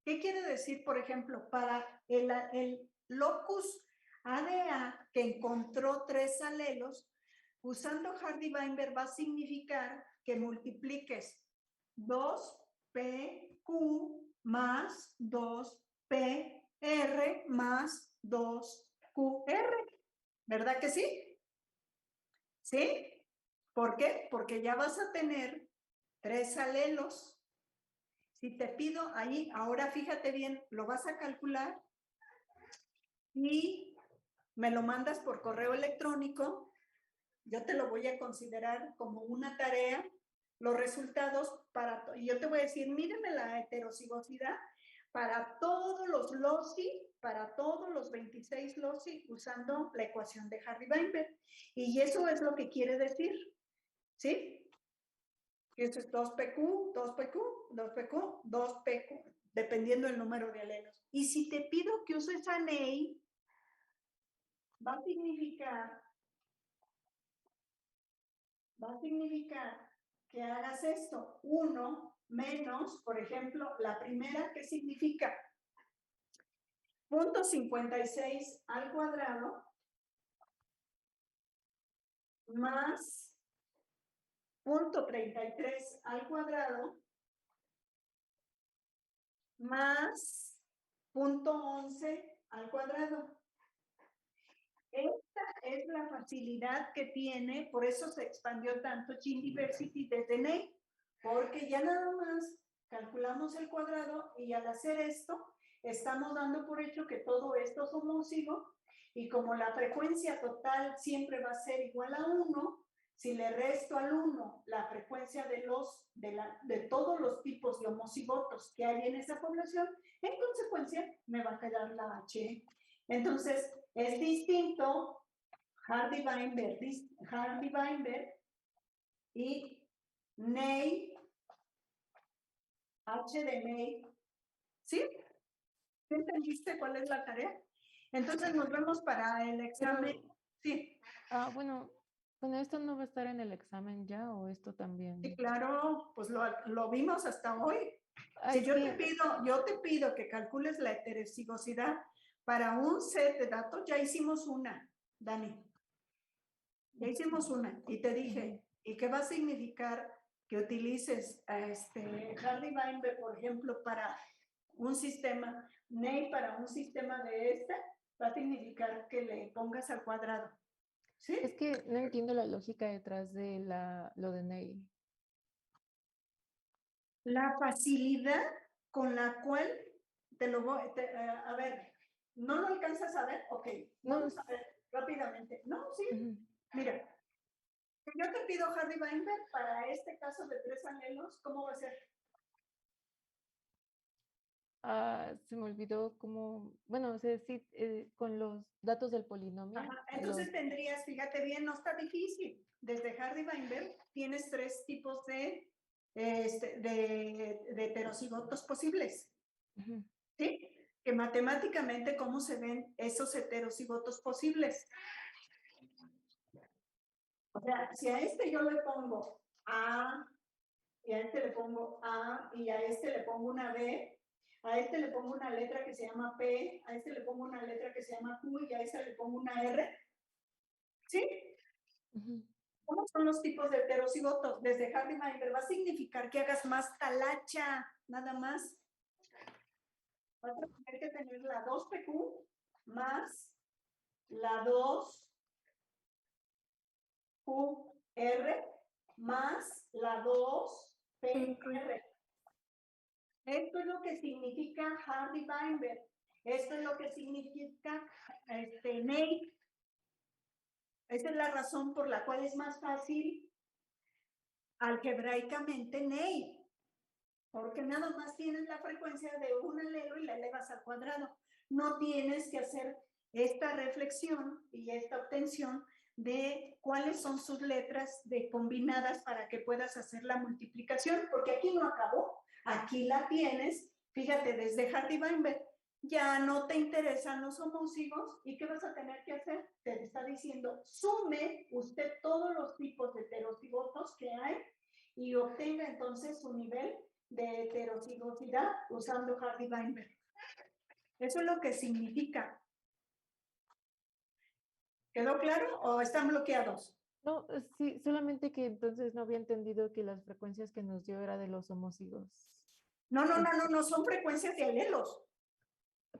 ¿Qué quiere decir, por ejemplo, para el locus ADA que encontró 3 alelos, usando Hardy-Weinberg va a significar que multipliques 2PQ más 2PR más 2QR. ¿Verdad que sí? ¿Sí? ¿Por qué? Porque ya vas a tener 3 alelos. Si te pido ahí, ahora fíjate bien, lo vas a calcular y me lo mandas por correo electrónico. Yo te lo voy a considerar como una tarea, los resultados y yo te voy a decir, mírame la heterocigosidad para todos los loci, para todos los 26 loci, usando la ecuación de Hardy-Weinberg. Y eso es lo que quiere decir, ¿sí? Esto es 2PQ, 2PQ, 2PQ, 2PQ, dependiendo del número de alelos. Y si te pido que uses a NEI, va a significar que hagas esto, 1 menos, por ejemplo, la primera, ¿qué significa? 0.56 al cuadrado más 0.33 al cuadrado más 0.11 al cuadrado. Esta es la facilidad que tiene, por eso se expandió tanto Chin Diversity desde NEI, porque ya nada más calculamos el cuadrado y al hacer esto, estamos dando por hecho que todo esto es homózigo y como la frecuencia total siempre va a ser igual a 1, si le resto al 1 la frecuencia de todos los tipos de homocigotos que hay en esa población, en consecuencia me va a quedar la H. Entonces, es distinto Hardy-Weinberg y NEI, H de NEI. ¿Sí? ¿Entendiste cuál es la tarea? Entonces nos vemos para el examen. Pero, Sí. Bueno, ¿esto no va a estar en el examen ya o esto también? Sí, claro, pues lo vimos hasta hoy. Ah, Si es yo que- te pido que calcules la heterocigosidad para un set de datos, ya hicimos una, Dani. Ya hicimos una y te dije, ¿y qué va a significar que utilices a Hardy-Weinberg, por ejemplo, para un sistema, NEI para un sistema de va a significar que le pongas al cuadrado? ¿Sí? Es que no entiendo la lógica detrás de lo de Ney. La facilidad con la cual te lo voy, a ver, ¿no lo alcanzas a ver? Ok, No, vamos a ver rápidamente. No, sí, ujú. mira, si yo te pido Hardy-Weinberg para este caso de 3 alelos, ¿cómo va a ser? Se me olvidó cómo, bueno, o sea, sí, con los datos del polinomio. Ajá, entonces tendrías, fíjate bien, no está difícil. Desde Hardy-Weinberg tienes 3 tipos de heterocigotos posibles. Ujú. ¿Sí? Que matemáticamente, ¿cómo se ven esos heterocigotos posibles? O sea, si a este yo le pongo A, y a este le pongo A, y a este le pongo una B, a este le pongo una letra que se llama P, a este le pongo una letra que se llama Q, y a este le pongo una R. ¿Sí? Ujú. ¿Cómo son los tipos de heterocigotos? Desde Hardy-Weinberg va a significar que hagas más talacha, nada más. Vas a tener que tener la 2PQ más la 2QR más la 2PR. Esto es lo que significa Hardy-Weinberg. Esto es lo que significa Ney. Esa es la razón por la cual es más fácil algebraicamente Ney. Porque nada más tienes la frecuencia de un alelo y la elevas al cuadrado. No tienes que hacer esta reflexión y esta obtención de cuáles son sus letras de combinadas para que puedas hacer la multiplicación, porque aquí no acabó, aquí la tienes. Fíjate, desde Hardy-Weinberg ya no te interesan los homózigos. ¿Y qué vas a tener que hacer? Te está diciendo, sume usted todos los tipos de heterocigotos que hay y obtenga entonces su nivel de heterocigosidad usando Hardy-Weinberg. Eso es lo que significa. ¿Quedó claro o están bloqueados? No, sí, solamente que entonces no había entendido que las frecuencias que nos dio era de los homózigos. No, son frecuencias de alelos.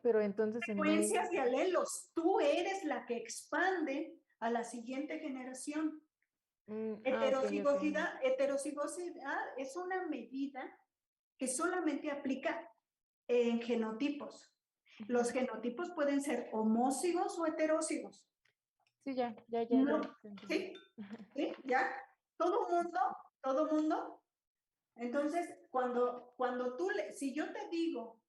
Pero entonces Frecuencias de alelos. Tú eres la que expande a la siguiente generación. Heterocigosidad, heterocigosidad es una medida que solamente aplica en genotipos. Los genotipos pueden ser homózigos o heterózigos. Sí, ya. No, ¿sí? ¿Sí? ¿Ya? Todo mundo. Entonces, cuando tú, si yo te digo,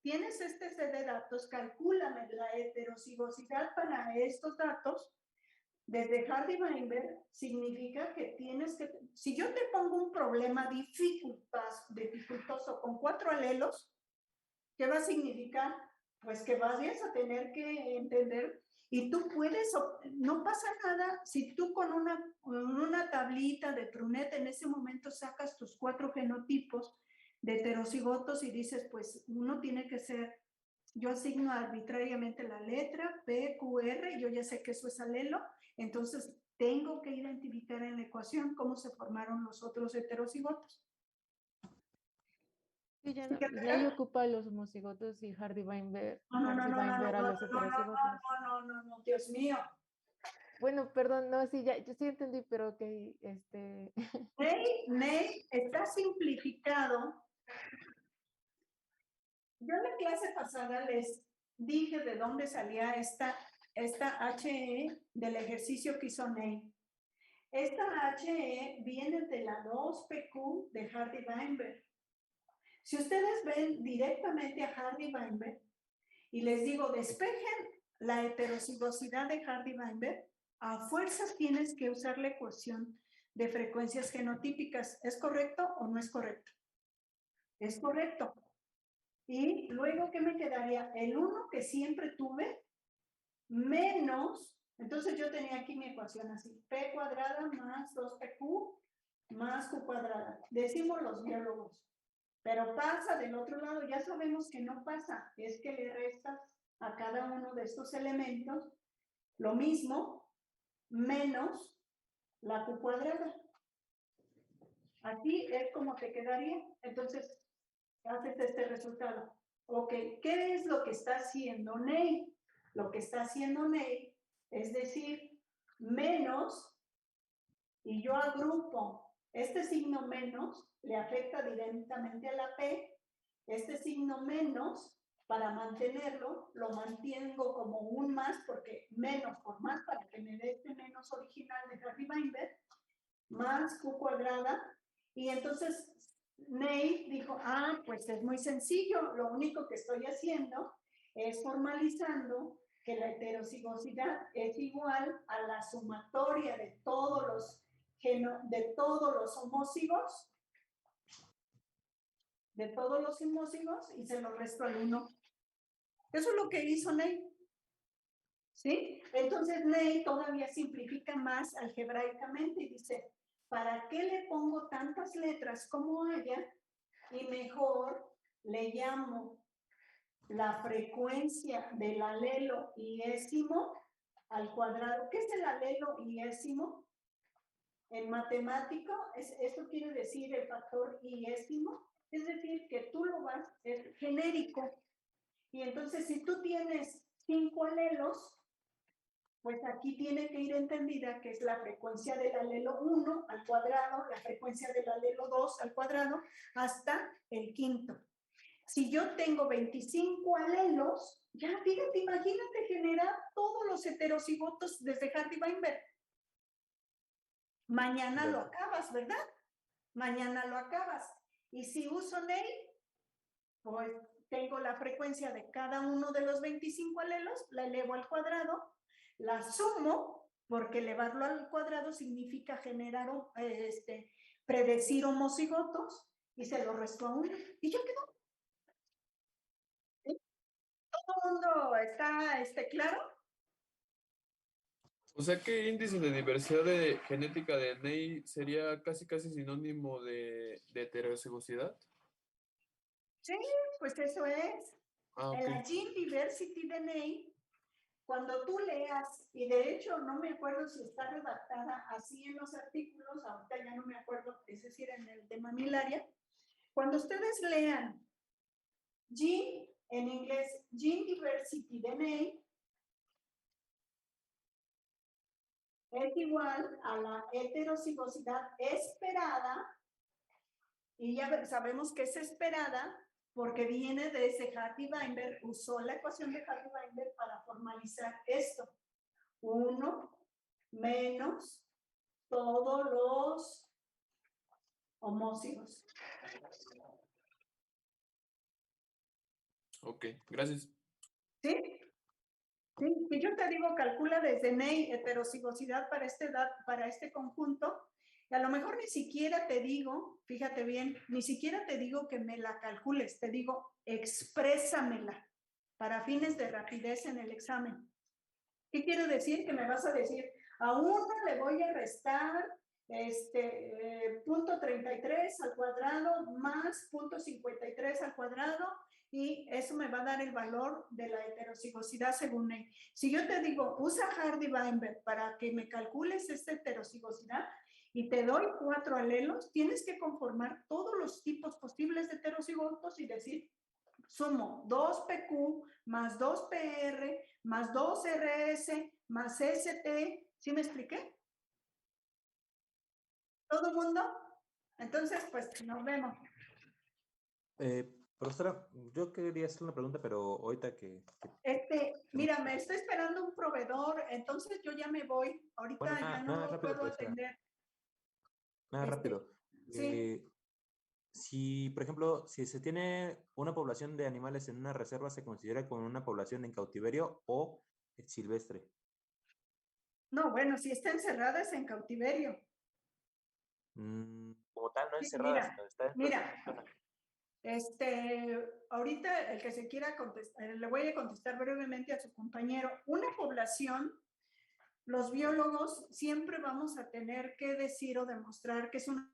tienes este set de datos, calcúlame la heterocigosidad para estos datos, desde Hardy-Weinberg significa que tienes que, si yo te pongo un problema dificultoso con 4 alelos, ¿qué va a significar? Pues que vayas a tener que entender. Y tú puedes, no pasa nada si tú con una tablita de Prunet en ese momento sacas tus 4 genotipos de heterocigotos y dices, pues uno tiene que ser, yo asigno arbitrariamente la letra P, Q, R, yo ya sé que eso es alelo, entonces tengo que identificar en la ecuación cómo se formaron los otros heterocigotos. Sí, ya ocupa los homocigotos y Hardy-Weinberg No, a los heterocigotos. No, Dios mío. Bueno, perdón, no, sí, yo sí entendí, pero que Ney está simplificado. Yo en la clase pasada les dije de dónde salía esta HE del ejercicio que hizo Ney. Esta HE viene de la 2PQ de Hardy-Weinberg. Si ustedes ven directamente a Hardy-Weinberg y les digo, despejen la heterocigosidad de Hardy-Weinberg, a fuerzas tienes que usar la ecuación de frecuencias genotípicas. ¿Es correcto o no es correcto? Es correcto. Y luego, ¿qué me quedaría? El 1 que siempre tuve, menos, entonces yo tenía aquí mi ecuación así, P cuadrada más 2PQ más Q cuadrada. Decimos los biólogos. Pero pasa del otro lado, ya sabemos que no pasa, es que le restas a cada uno de estos elementos lo mismo, menos la Q cuadrada. Así es como te quedaría. Entonces, haces este resultado. Ok, ¿qué es lo que está haciendo Ney? Lo que está haciendo Ney es decir, menos, y yo agrupo este signo menos, le afecta directamente a la P, este signo menos, para mantenerlo, lo mantengo como un más, porque menos por más, para que me dé este menos original de Hardy-Weinberg, más Q cuadrada, y entonces Ney dijo, pues es muy sencillo, lo único que estoy haciendo es formalizando que la heterocigosidad es igual a la sumatoria de todos los homózigos, y se lo resto al 1. Eso es lo que hizo Ney. ¿Sí? Entonces Ney todavía simplifica más algebraicamente y dice, ¿para qué le pongo tantas letras como haya? Y mejor le llamo la frecuencia del alelo iésimo al cuadrado. ¿Qué es el alelo iésimo? En matemático, esto quiere decir el factor iésimo, es decir, que tú lo vas, es genérico. Y entonces, si tú tienes 5 alelos, Pues aquí tiene que ir entendida que es la frecuencia del alelo 1 al cuadrado, la frecuencia del alelo 2 al cuadrado, hasta el quinto. Si yo tengo 25 alelos, ya fíjate, imagínate generar todos los heterocigotos desde Hardy-Weinberg. Mañana lo acabas, ¿verdad? Mañana lo acabas. Y si uso Ney, pues tengo la frecuencia de cada uno de los 25 alelos, la elevo al cuadrado, la sumo, porque elevarlo al cuadrado significa generar, predecir homocigotos, y se lo resto a 1, y ya quedó. ¿Sí? ¿Todo el mundo está claro? O sea que índice de diversidad genética de Ney sería casi sinónimo de heterocigosidad. Sí, pues eso es. Ah, En la ok. Gene Diversity de Ney, cuando tú leas, y de hecho no me acuerdo si está redactada así en los artículos, ahorita ya no me acuerdo, es decir, en el de mamilaria, cuando ustedes lean Gene, en inglés, Gene Diversity de Ney, es igual a la heterocigosidad esperada, y ya sabemos que es esperada porque viene de ese Hardy-Weinberg, usó la ecuación de Hardy-Weinberg para formalizar esto. 1 menos todos los homócigos. Ok, gracias. ¿Sí? Sí, y yo te digo, calcula desde Ney heterocigosidad para este conjunto, y a lo mejor ni siquiera te digo, fíjate bien, ni siquiera te digo que me la calcules, te digo, exprésamela para fines de rapidez en el examen. ¿Qué quiero decir? Que me vas a decir, a 1 le voy a restar punto 33 al cuadrado más punto 53 al cuadrado, y eso me va a dar el valor de la heterocigosidad según Ney. Si yo te digo, usa Hardy-Weinberg para que me calcules esta heterocigosidad y te doy 4 alelos, tienes que conformar todos los tipos posibles de heterocigotos y decir, sumo 2PQ más 2PR más 2RS más ST. ¿Sí me expliqué? ¿Todo el mundo? Entonces, pues nos vemos. Profesora, yo quería hacer una pregunta, pero ahorita que Mira, me estoy esperando un proveedor, entonces yo ya me voy. Ahorita bueno, ya nada no rápido, puedo profesora. atender. Nada rápido. Sí. Si, por ejemplo, si se tiene una población de animales en una reserva, ¿se considera como una población en cautiverio o silvestre? No, bueno, si está encerrada es en cautiverio. Como tal, no Sí, encerrada, sino está dentro de mira, una zona. ahorita el que se quiera contestar, le voy a contestar brevemente a su compañero. Una población, los biólogos siempre vamos a tener que decir o demostrar que es una